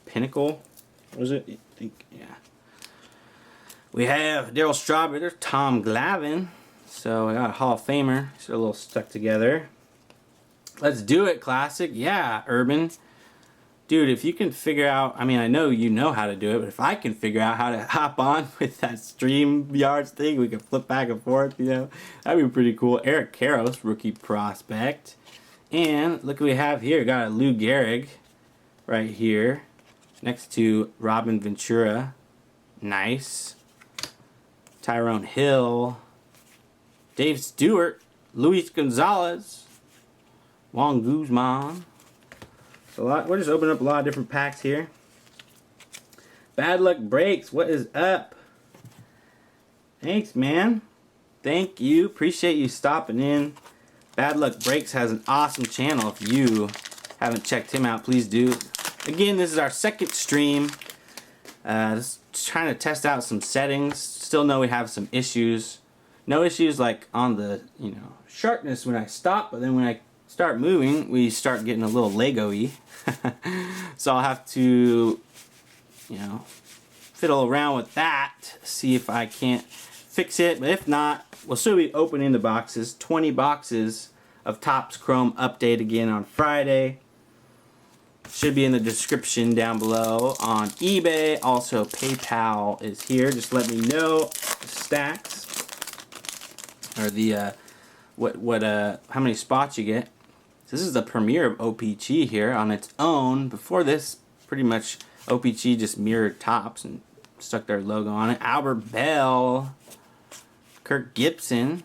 Pinnacle. What was it? I think, yeah. We have Darryl Strawberry. There's Tom Glavine. So we got a Hall of Famer. It's a little stuck together. Let's do it, Classic. Yeah, Urban. Dude, if you can figure out, I mean, I know you know how to do it, but if I can figure out how to hop on with that StreamYards thing, we can flip back and forth, you know, that'd be pretty cool. Eric Karros, rookie prospect. And look what we have here. Got a Lou Gehrig right here next to Robin Ventura. Nice. Tyrone Hill. Dave Stewart. Luis Gonzalez. Juan Guzman. We're just opening up a lot of different packs here. Bad Luck Breaks, what is up? Thanks, man. Thank you. Appreciate you stopping in. Bad Luck Breaks has an awesome channel. If you haven't checked him out, please do. Again, this is our second stream. Just trying to test out some settings. Still know we have some issues. No issues like on the, you know, sharpness when I stop, but then when I start moving, we start getting a little Lego-y. So I'll have to, you know, fiddle around with that, see if I can't fix it. But if not, we'll still be opening the boxes. 20 boxes of Topps Chrome update again on Friday. Should be in the description down below on eBay. Also, PayPal is here. Just let me know the stacks or the how many spots you get. This is the premiere of OPG here on its own. Before this, pretty much OPG just mirrored Topps and stuck their logo on it. Albert Bell, Kirk Gibson,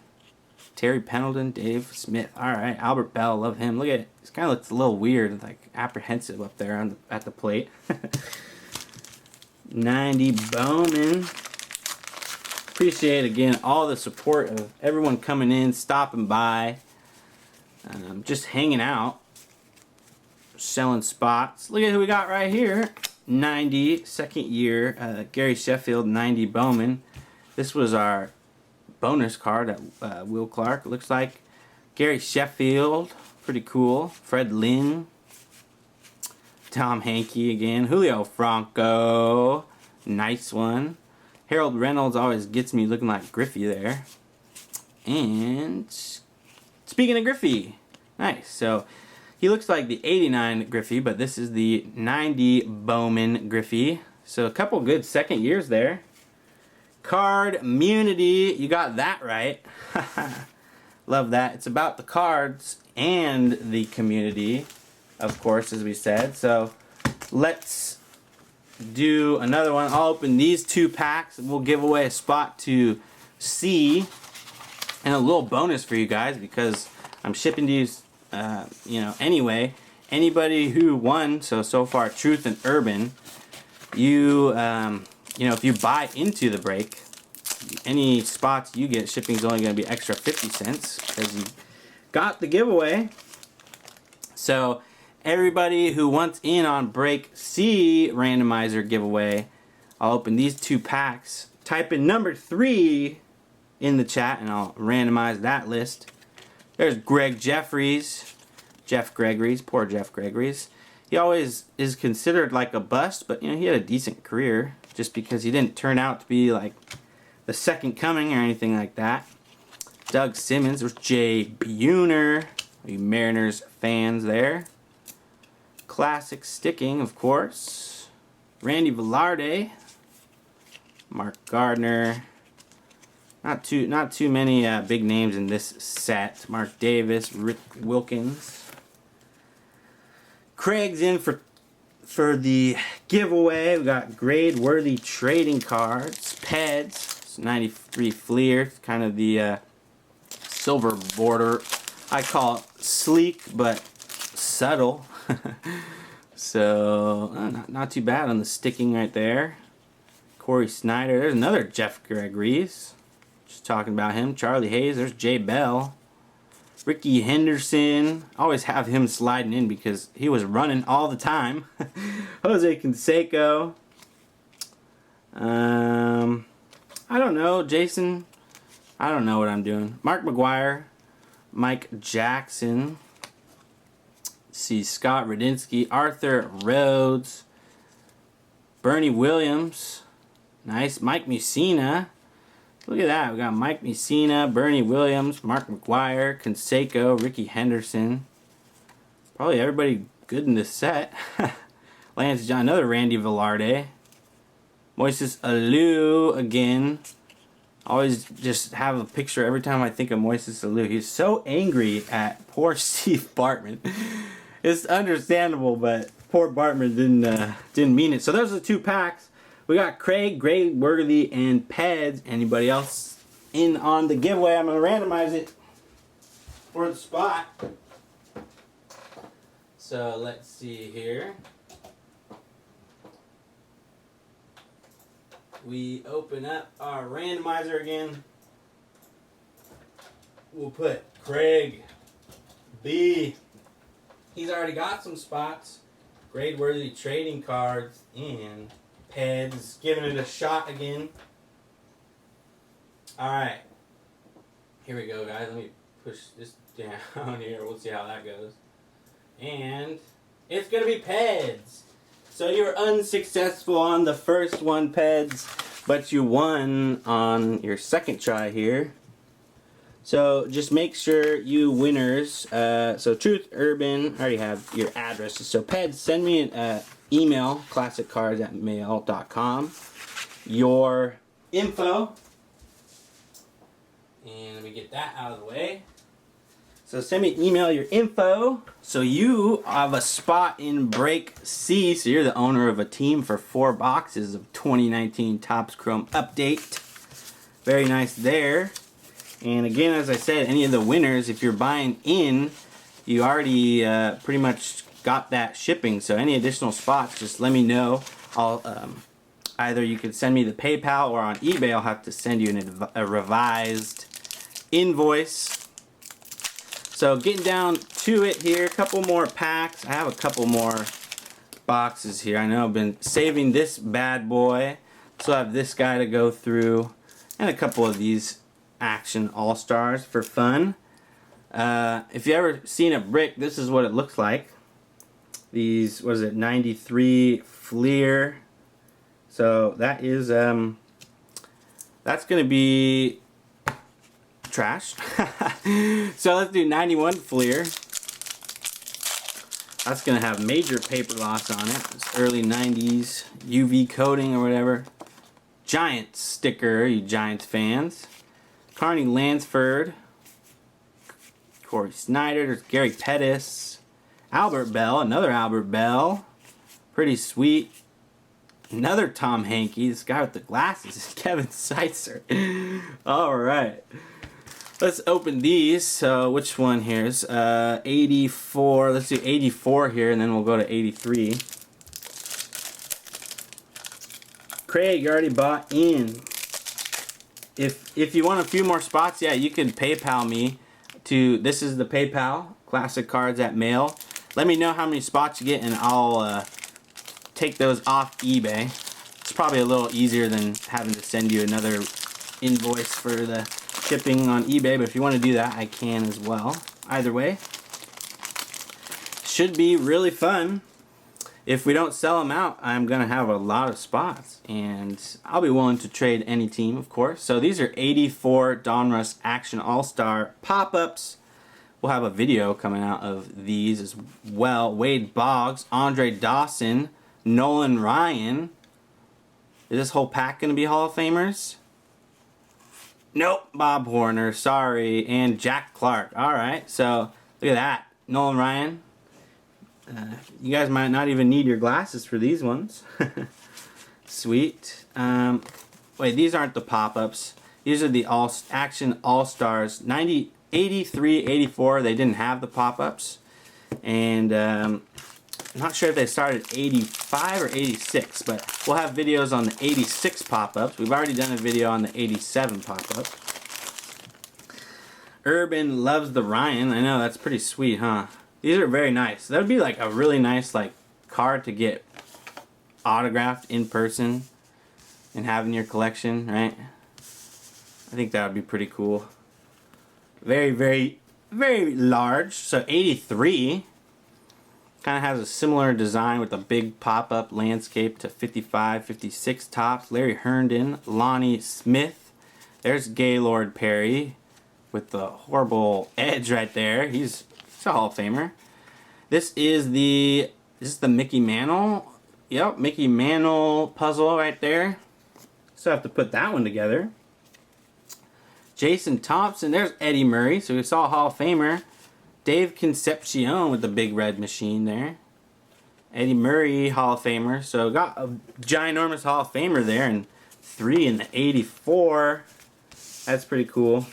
Terry Pendleton, Dave Smith. All right, Albert Bell, love him. Look at it. This guy looks a little weird, like apprehensive up there at the plate. 90 Bowman. Appreciate again all the support of everyone coming in, stopping by. Just hanging out. selling spots. Look at who we got right here. 90, second year, Gary Sheffield 90 Bowman. This was our bonus card at Will Clark. It looks like Gary Sheffield, pretty cool. Fred Lynn, Tom Hankey again. Julio Franco, nice one. Harold Reynolds always gets me looking like Griffey there. And speaking of Griffey, nice. So he looks like the 89 Griffey, but this is the 90 Bowman Griffey. So a couple good second years there. Card Immunity, you got that right. Love that. It's about the cards and the community, of course, as we said. So let's do another one. I'll open these 2 packs and we'll give away a spot to C and a little bonus for you guys because I'm shipping these anyway. Anybody who won so far Truth and Urban, if you buy into the break, any spots you get, shipping's only going to be extra 50 cents because you got the giveaway. So everybody who wants in on break C randomizer giveaway, I'll open these 2 packs. Type in number 3 in the chat and I'll randomize that list. There's Greg Jeffries. Jeff Gregory's, poor Jeff Gregory's. He always is considered like a bust, but he had a decent career just because he didn't turn out to be like the second coming or anything like that. Doug Simmons, there's Jay Buhner. You Mariners fans there. Classic sticking, of course. Randy Velarde. Mark Gardner. Not too many big names in this set. Mark Davis, Rick Wilkins. Craig's in for the giveaway. We got grade-worthy trading cards. Peds, 93 Fleer, kind of the silver border. I call it sleek but subtle. So not too bad on the sticking right there. Corey Snyder. There's another Jeff Gregory's. Just talking about him. Charlie Hayes. There's Jay Bell. Ricky Henderson. Always have him sliding in because he was running all the time. Jose Canseco. I don't know. Jason. I don't know what I'm doing. Mark McGuire. Mike Jackson. See Scott Radinsky. Arthur Rhodes. Bernie Williams. Nice. Mike Mussina. Look at that. We got Mike Mussina, Bernie Williams, Mark McGuire, Canseco, Ricky Henderson. Probably everybody good in this set. Lance John, another Randy Velarde. Moises Alou again. Always just have a picture every time I think of Moises Alou. He's so angry at poor Steve Bartman. It's understandable, but poor Bartman didn't mean it. So those are the 2 packs. We got Craig, Grade-worthy, and Peds. Anybody else in on the giveaway? I'm going to randomize it for the spot. So let's see here. We open up our randomizer again. We'll put Craig B. He's already got some spots. Grade-worthy trading cards and Peds, giving it a shot again. Alright. Here we go, guys. Let me push this down here. We'll see how that goes. And it's going to be Peds. So you were unsuccessful on the first one, Peds, but you won on your second try here. So just make sure you winners, so Truth Urban, I already have your addresses. So Peds, send me an email, classiccards@mail.com, your info, and let me get that out of the way. So send me an email, your info, so you have a spot in break C, so you're the owner of a team for 4 boxes of 2019 Topps Chrome Update. Very nice there. And again, as I said, any of the winners, if you're buying in, you already pretty much got that shipping. So any additional spots, just let me know. I'll either you can send me the PayPal, or on eBay I'll have to send you a revised invoice. So getting down to it here, a couple more packs. I have a couple more boxes here. I know I've been saving this bad boy. So I have this guy to go through and a couple of these Action All-Stars for fun. If you ever seen a brick, this is what it looks like. These, what is it, 93 Fleer. So that is, that's going to be trash. So let's do 91 Fleer. That's going to have major paper loss on it. It's early 90s UV coating or whatever. Giants sticker, you Giants fans. Carney Lansford. Corey Snyder. There's Gary Pettis. Albert Bell. Another Albert Bell. Pretty sweet. Another Tom Hankey. This guy with the glasses is Kevin Seitzer. Alright. Let's open these. So which one here is 84. Let's do 84 here and then we'll go to 83. Craig, you already bought in. If you want a few more spots, yeah, you can PayPal me to, this is the PayPal, Classic Cards at Mail. Let me know how many spots you get and I'll take those off eBay. It's probably a little easier than having to send you another invoice for the shipping on eBay, but if you want to do that, I can as well. Either way, should be really fun. If we don't sell them out, I'm going to have a lot of spots, and I'll be willing to trade any team, of course. So these are 84 Donruss Action All-Star pop-ups. We'll have a video coming out of these as well. Wade Boggs, Andre Dawson, Nolan Ryan. Is this whole pack going to be Hall of Famers? Nope, Bob Horner, sorry, and Jack Clark. Alright, so look at that. Nolan Ryan. You guys might not even need your glasses for these ones. Sweet. Wait, these aren't the pop-ups. These are the Action All-Stars. 90, 83, 84, they didn't have the pop-ups. And I'm not sure if they started 85 or 86, but we'll have videos on the 86 pop-ups. We've already done a video on the 87 pop-up. Urban loves the Ryan. I know, that's pretty sweet, huh? These are very nice. That would be like a really nice like card to get autographed in person and have in your collection, right? I think that would be pretty cool. Very, very, very large. So 83 kind of has a similar design with a big pop-up landscape to 55, 56 tops. Larry Herndon, Lonnie Smith. There's Gaylord Perry with the horrible edge right there. He's a Hall of Famer. This is the Mickey Mantle. Yep, Mickey Mantle puzzle right there. So I have to put that one together. Jason Thompson. There's Eddie Murray. So we saw a Hall of Famer. Dave Concepcion with the big red machine there. Eddie Murray, Hall of Famer. So got a ginormous Hall of Famer there, and 3 in the 84. That's pretty cool.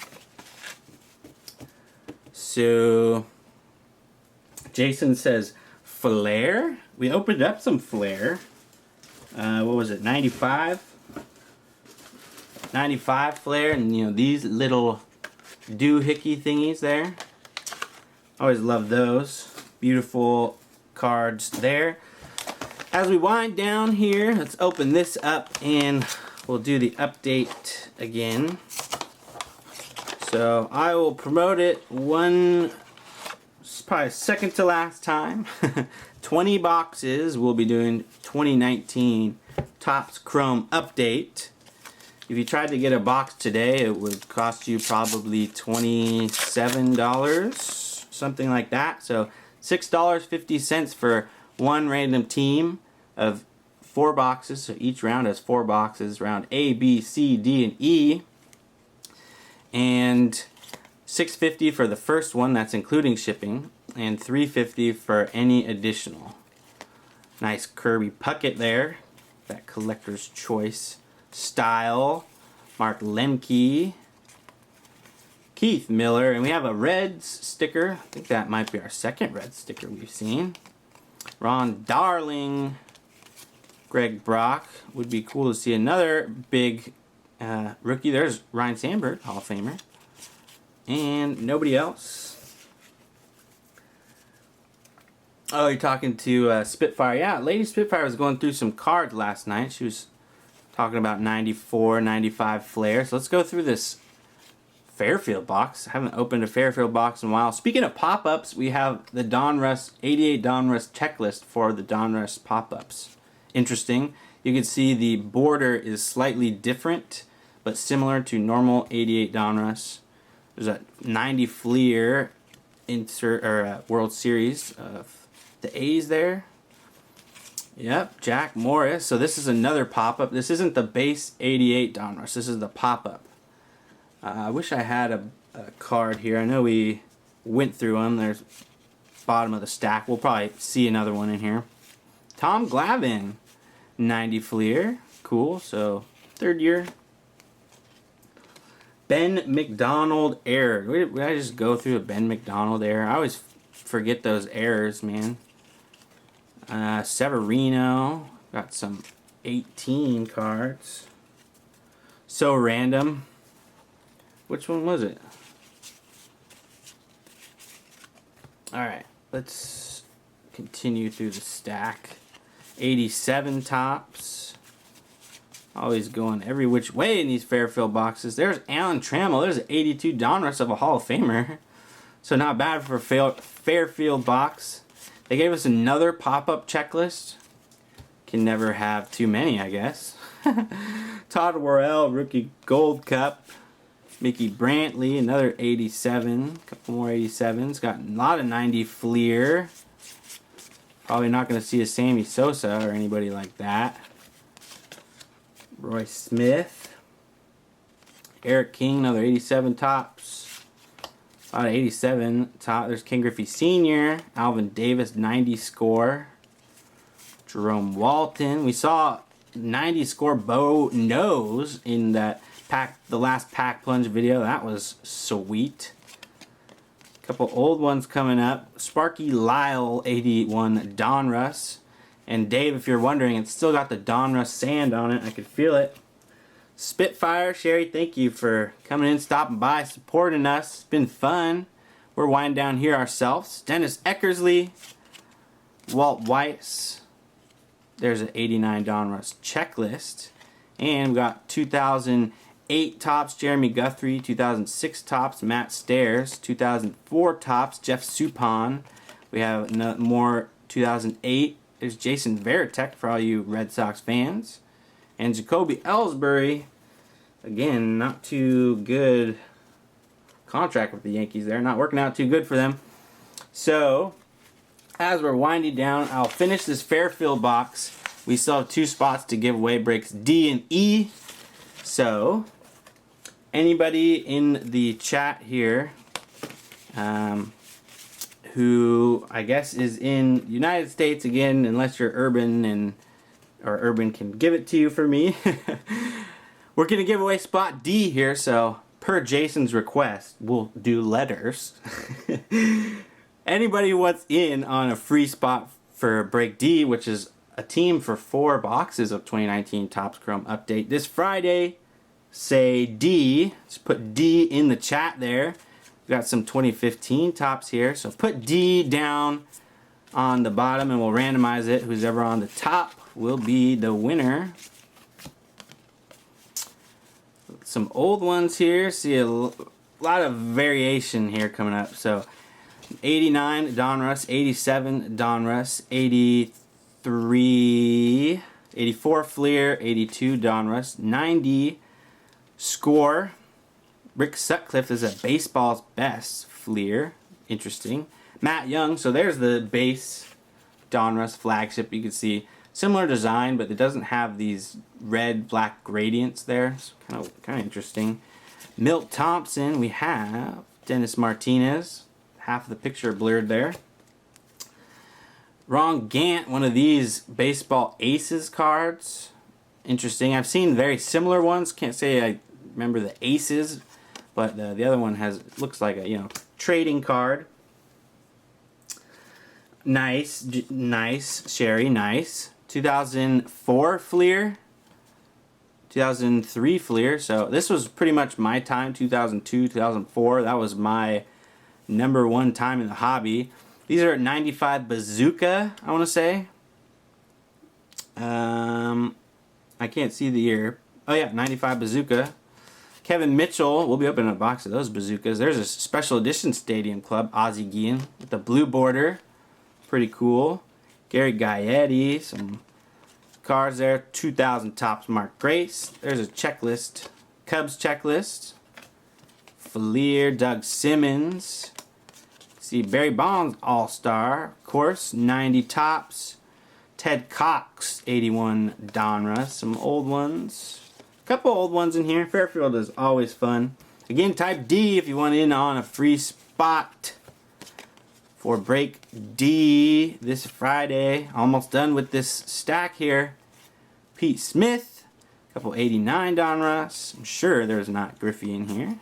So Jason says Flair. We opened up some Flair. What was it? 95. 95 Flair, and you know these little doohickey thingies there. Always love those. Beautiful cards there. As we wind down here, let's open this up and we'll do the update again. So I will promote it probably second to last time. 20 boxes. We'll be doing 2019 Topps Chrome update. If you tried to get a box today, it would cost you probably $27, something like that. So $6.50 for one random team of 4 boxes. So each round has 4 boxes. Round A, B, C, D, and E. And $6.50 for the first one, that's including shipping, and $3.50 for any additional. Nice Kirby Puckett there, that collector's choice style. Mark Lemke, Keith Miller, and we have a Reds sticker. I think that might be our second Reds sticker we've seen. Ron Darling, Greg Brock. Would be cool to see another big rookie. There's Ryan Sandberg, Hall of Famer. And nobody else. Oh, you're talking to Spitfire. Yeah, Lady Spitfire was going through some cards last night. She was talking about 94, 95 Flair. So let's go through this Fairfield box. I haven't opened a Fairfield box in a while. Speaking of pop-ups, we have the Donruss 88 Donruss checklist for the Donruss pop-ups. Interesting. You can see the border is slightly different, but similar to normal 88 Donruss. There's a 90 Fleer insert or World Series of the A's there. Yep, Jack Morris. So this is another pop-up. This isn't the base 88 Donruss. This is the pop-up. I wish I had a card here. I know we went through them. There's bottom of the stack. We'll probably see another one in here. Tom Glavine, 90 Fleer. Cool. So third year. Ben McDonald error. Would I just go through a Ben McDonald error? I always forget those errors, man. Severino. Got some 18 cards. So random. Which one was it? Alright, let's continue through the stack. 87 tops. Always going every which way in these Fairfield boxes. There's Alan Trammell. There's an 82 Donruss of a Hall of Famer. So not bad for a Fairfield box. They gave us another pop-up checklist. Can never have too many, I guess. Todd Worrell, rookie Gold Cup. Mickey Brantley, another 87. A couple more 87s. Got a lot of 90 Fleer. Probably not going to see a Sammy Sosa or anybody like that. Roy Smith. Eric King, another 87 tops. A lot of 87 top. There's Ken Griffey Sr. Alvin Davis, 90 score. Jerome Walton. We saw 90 score Bo Nose in that the last pack plunge video. That was sweet. A couple old ones coming up. Sparky Lyle, 81 Donruss. And Dave, if you're wondering, it's still got the Donruss sand on it. I could feel it. Spitfire, Sherry, thank you for coming in, stopping by, supporting us. It's been fun. We're winding down here ourselves. Dennis Eckersley, Walt Weiss. There's an 89 Donruss checklist. And we got 2008 tops, Jeremy Guthrie. 2006 tops, Matt Stairs. 2004 tops, Jeff Suppan. We have more 2008. There's Jason Varitek for all you Red Sox fans. And Jacoby Ellsbury, again, not too good contract with the Yankees there. Not working out too good for them. So, as we're winding down, I'll finish this Fairfield box. We still have 2 spots to give away, breaks D and E. So, anybody in the chat here who I guess is in United States, again, unless you're Urban or Urban can give it to you for me. We're going to give away spot D here, so per Jason's request, we'll do letters. Anybody who wants in on a free spot for break D, which is a team for 4 boxes of 2019 Topps Chrome Update this Friday, say D. Just put D in the chat there. We got some 2015 tops here, so put D down on the bottom and we'll randomize it. Who's ever on the top will be the winner. Some old ones here. See a lot of variation here coming up. So 89 Donruss, 87 Donruss, 83, 84 Fleer, 82 Donruss, 90 Score. Rick Sutcliffe is a baseball's best Fleer. Interesting. Matt Young. So there's the base Donruss flagship. You can see similar design, but it doesn't have these red black gradients there. It's kind of interesting. Milt Thompson. We have Dennis Martinez. Half of the picture blurred there. Ron Gant, one of these baseball aces cards. Interesting. I've seen very similar ones. Can't say I remember the aces, but the other one looks like a trading card. Nice, Sherry, nice. 2004 Fleer, 2003 Fleer. So this was pretty much my time, 2002, 2004. That was my #1 time in the hobby. These are 95 Bazooka, I want to say. I can't see the year. Oh yeah, 95 Bazooka. Kevin Mitchell. We'll be opening a box of those bazookas. There's a special edition Stadium Club, Ozzie Guillen, with the blue border. Pretty cool. Gary Gaetti. Some cards there. 2000 Topps Mark Grace. There's a checklist. Cubs checklist. Fleer, Doug Simmons. See, Barry Bonds All-Star. Of course, 90 Topps. Ted Cox, 81 Donruss. Some old ones. A couple old ones in here. Fairfield is always fun. Again, type D if you want in on a free spot for break D this Friday. Almost done with this stack here. Pete Smith, a couple 89 Donruss. I'm sure there's not Griffey in here.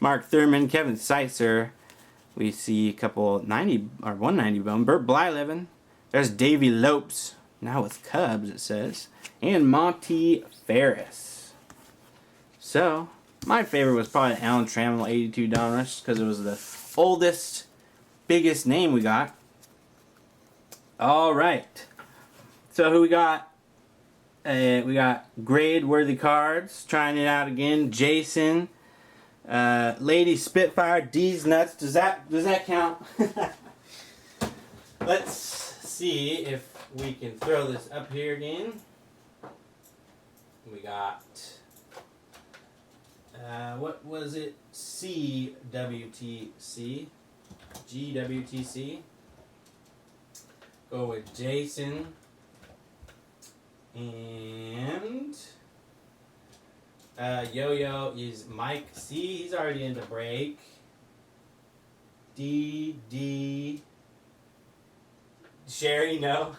Mark Thurman, Kevin Seitzer. We see a couple 90 or 190 bone. Bert Blyleven. There's Davey Lopes, now with Cubs it says, and Monty Ferris. So, my favorite was probably Alan Trammell 82 Donruss because it was the oldest, biggest name we got. All right, so who we got? We got grade worthy cards. Trying it out again. Jason, Lady Spitfire, D's Nuts. Does that count? Let's see if we can throw this up here again. We got what was it? CWTC, GWTC. Go with Jason and Yo-Yo is Mike C. He's already in the break. D. Sherry, no.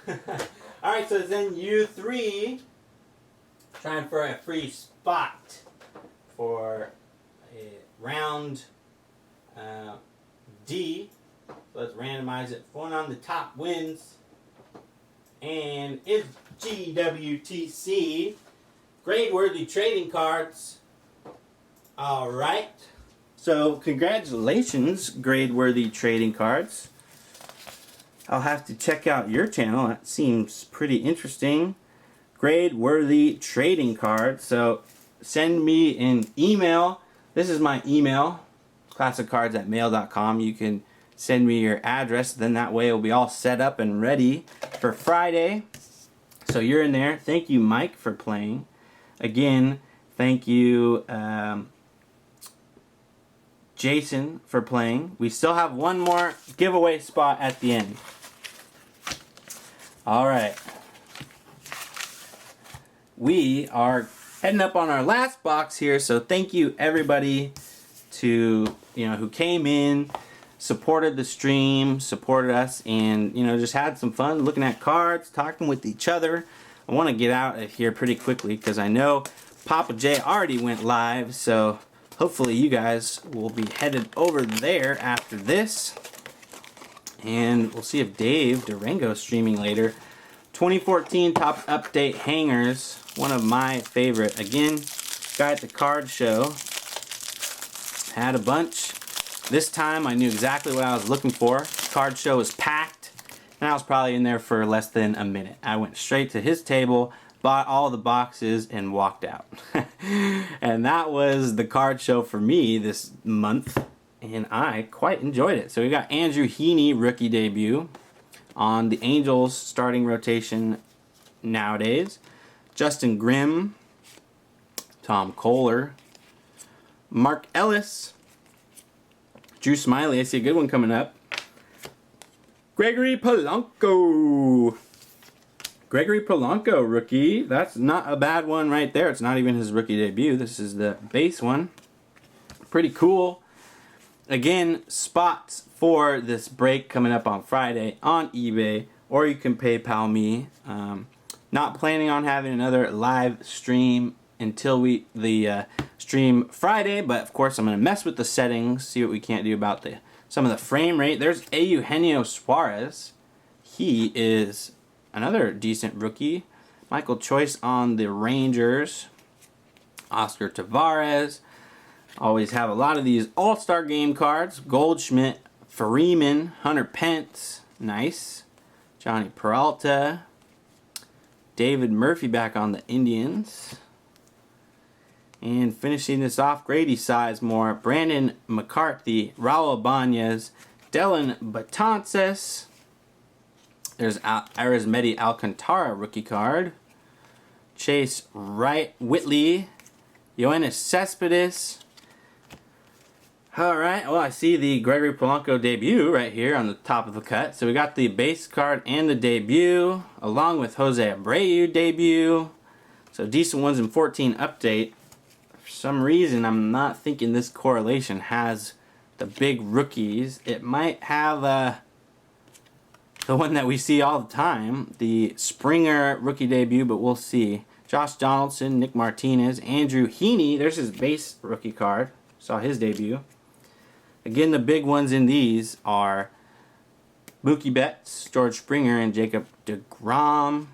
Alright, so then you three trying for a free spot for a round D. So let's randomize it. One on the top wins. And it's GWTC. Grade-worthy trading cards. Alright. So congratulations, grade-worthy trading cards. I'll have to check out your channel. That seems pretty interesting. Grade-worthy trading cards. So send me an email. This is my email, classiccards@mail.com. You can send me your address. Then that way it'll be all set up and ready for Friday. So you're in there. Thank you, Mike, for playing. Again, thank you, Jason, for playing. We still have one more giveaway spot at the end. Alright. We are heading up on our last box here, so thank you everybody who came in, supported the stream, supported us, and just had some fun looking at cards, talking with each other. I want to get out of here pretty quickly because I know Papa J already went live, so hopefully you guys will be headed over there after this. And we'll see if Dave Durango is streaming later. 2014 Top Update Hangers. One of my favorite. Again, guy at the card show. Had a bunch. This time I knew exactly what I was looking for. Card show was packed. And I was probably in there for less than a minute. I went straight to his table, bought all the boxes, and walked out. And that was the card show for me this month. And I quite enjoyed it. So we got Andrew Heaney, rookie debut, on the Angels starting rotation nowadays. Justin Grimm, Tom Kohler, Mark Ellis, Drew Smiley. I see a good one coming up. Gregory Polanco. Gregory Polanco, rookie. That's not a bad one right there. It's not even his rookie debut. This is the base one. Pretty cool. Again, spots for this break coming up on Friday on eBay, or you can PayPal me. Not planning on having another live stream until the stream Friday, but of course I'm going to mess with the settings, see what we can't do about some of the frame rate. There's Eugenio Suarez. He is another decent rookie. Michael Choice on the Rangers. Oscar Tavares. Always have a lot of these All-Star Game cards. Goldschmidt Freeman, Hunter Pence, nice. Johnny Peralta. David Murphy back on the Indians. And finishing this off, Grady Sizemore, Brandon McCarthy, Raul Ibanez, Dylan Betances. There's Arizmendi Alcantara rookie card. Chase Wright Whitley, Yoenis Cespedes. Alright, well I see the Gregory Polanco debut right here on the top of the cut. So we got the base card and the debut, along with Jose Abreu debut. So decent ones in 14 update. For some reason I'm not thinking this correlation has the big rookies. It might have the one that we see all the time, the Springer rookie debut, but we'll see. Josh Donaldson, Nick Martinez, Andrew Heaney, there's his base rookie card. Saw his debut. Again, the big ones in these are Mookie Betts, George Springer, and Jacob deGrom,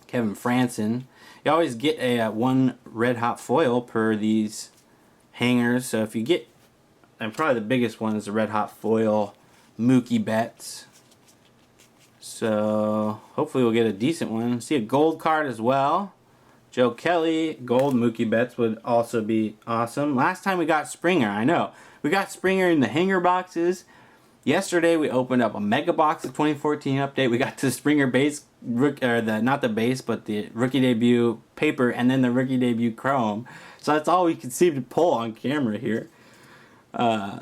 Kevin Franson. You always get a one red hot foil per these hangers. So if you get, and probably the biggest one is the red hot foil Mookie Betts. So hopefully we'll get a decent one. See a gold card as well. Joe Kelly, gold Mookie Betts would also be awesome. Last time we got Springer, I know. We got Springer in the hanger boxes. Yesterday we opened up a mega box of 2014 update. We got the Springer base, or not the base, but the rookie debut paper, and then the rookie debut chrome. So that's all we could seem to pull on camera here.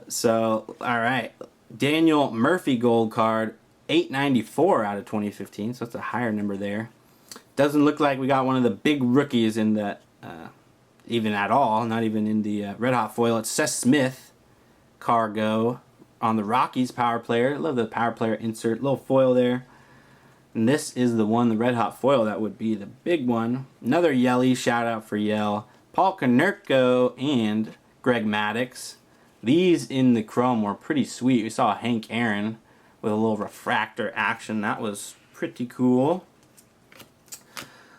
So all right, Daniel Murphy gold card, 894 out of 2015. So that's a higher number there. Doesn't look like we got one of the big rookies in the even at all. Not even in the red hot foil. It's Seth Smith. Cargo on the Rockies power player. Love the power player insert. Little foil there. And this is the one, the red hot foil, that would be the big one. Another Yelly, shout out for Yell. Paul Konerko and Greg Maddux. These in the chrome were pretty sweet. We saw Hank Aaron with a little refractor action. That was pretty cool.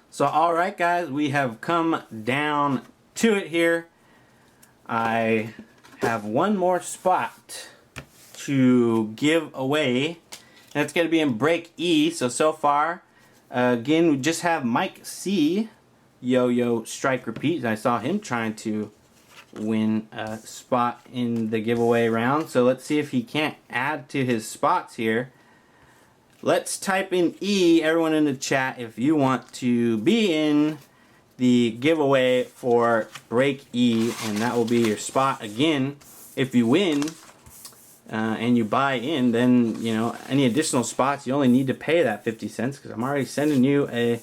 So alright guys, we have come down to it here. I have one more spot to give away, and it's going to be in break E. So far, again, we just have Mike C. Yo-Yo Strike Repeat. I saw him trying to win a spot in the giveaway round. So let's see if he can't add to his spots here. Let's type in E, everyone in the chat, if you want to be in the giveaway for break E, and that will be your spot. Again, if you win and you buy in, then you know any additional spots you only need to pay that 50 cents, because I'm already sending you a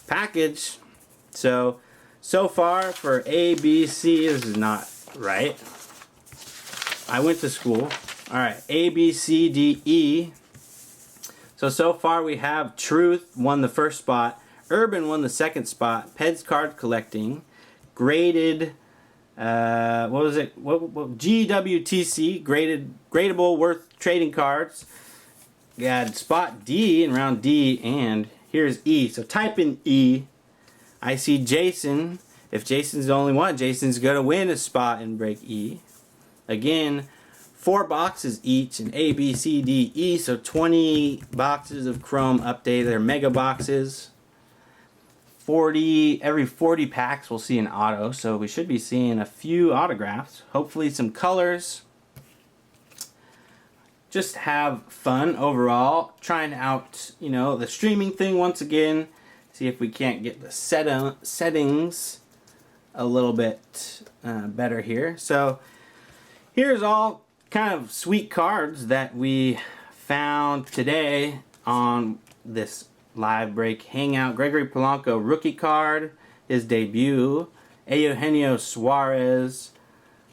package. So far for A, B, C, this is not right. I went to school. Alright, A, B, C, D, E. So far we have Truth won the first spot, Urban won the second spot, Peds Card Collecting, Graded, what was it? What GWTC, gradable worth trading cards. We had spot D in round D, and here's E. So type in E. I see Jason. If Jason's the only one, Jason's going to win a spot in break E. Again, 4 boxes each in A, B, C, D, E. So 20 boxes of Chrome update. They're mega boxes. Every 40 packs we'll see an auto. So we should be seeing a few autographs. Hopefully some colors. Just have fun overall. Trying out, you know, the streaming thing once again. See if we can't get the settings a little bit better here. So here's all kind of sweet cards that we found today on this live break hangout. Gregory Polanco rookie card, his debut. Eugenio Suarez,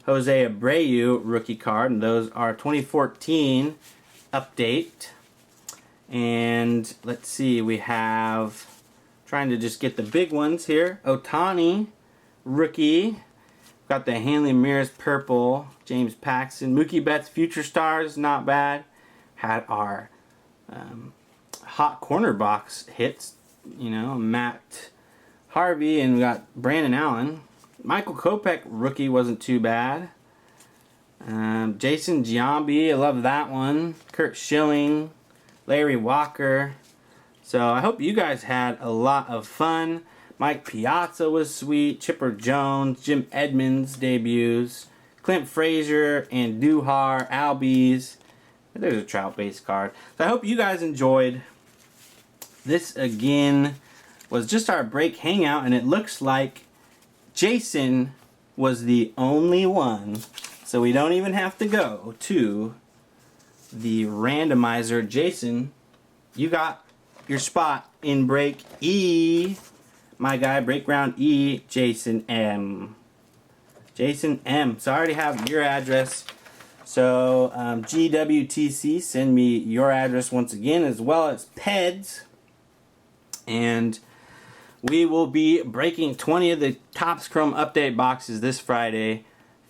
Jose Abreu rookie card, and those are 2014 update. And let's see, we have, trying to just get the big ones here. Ohtani rookie. Got the Hanley Ramirez purple. James Paxton. Mookie Betts Future Stars, not bad. Had our hot corner box hits. You know, Matt Harvey, and we got Brandon Allen. Michael Kopech rookie wasn't too bad. Jason Giambi, I love that one. Kurt Schilling, Larry Walker. So I hope you guys had a lot of fun. Mike Piazza was sweet. Chipper Jones, Jim Edmonds debuts. Clint Frazier and Duhar, Albies. There's a Trout-based card. So I hope you guys enjoyed. This again was just our break hangout, and it looks like Jason was the only one. So we don't even have to go to the randomizer. Jason, you got your spot in break E. My guy, break round E, Jason M. Jason M. So I already have your address. So GWTC, send me your address once again, as well as PEDS. And we will be breaking 20 of the Topps Chrome update boxes this Friday.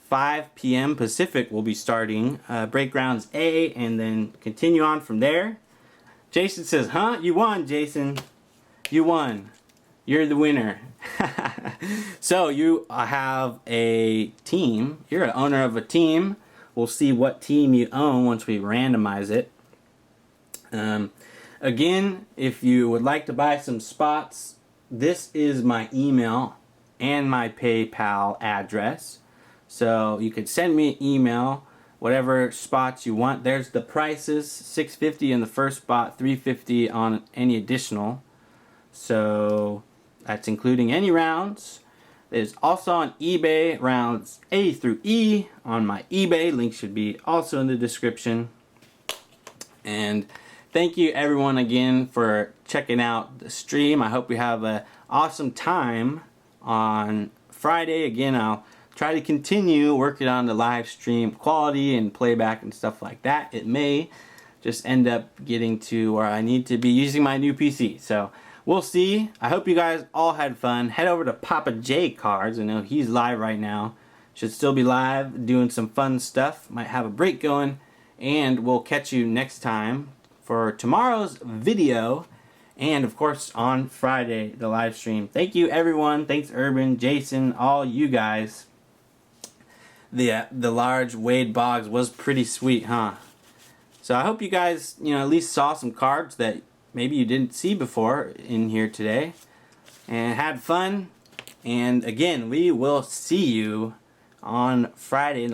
5 p.m. Pacific will be starting. Break rounds A, and then continue on from there. Jason says, huh? You won, Jason. You won. You're the winner. So you have a team. You're an owner of a team. We'll see what team you own once we randomize it. Again, if you would like to buy some spots, this is my email and my PayPal address. So you could send me an email, whatever spots you want. There's the prices, $6.50 in the first spot, $3.50 on any additional. So that's including any rounds. There's also on eBay rounds A through E on my eBay. Link should be also in the description. And thank you everyone again for checking out the stream. I hope you have an awesome time on Friday. Again, I'll try to continue working on the live stream quality and playback and stuff like that. It may just end up getting to where I need to be using my new PC. So we'll see. I hope you guys all had fun. Head over to Papa J Cards. I know he's live right now. Should still be live doing some fun stuff. Might have a break going. And we'll catch you next time for tomorrow's video. And of course on Friday, the live stream. Thank you everyone. Thanks Urban, Jason, all you guys. The large Wade Boggs was pretty sweet, huh? So I hope you guys, at least saw some cards that maybe you didn't see before in here today. And had fun. And again, we will see you on Friday.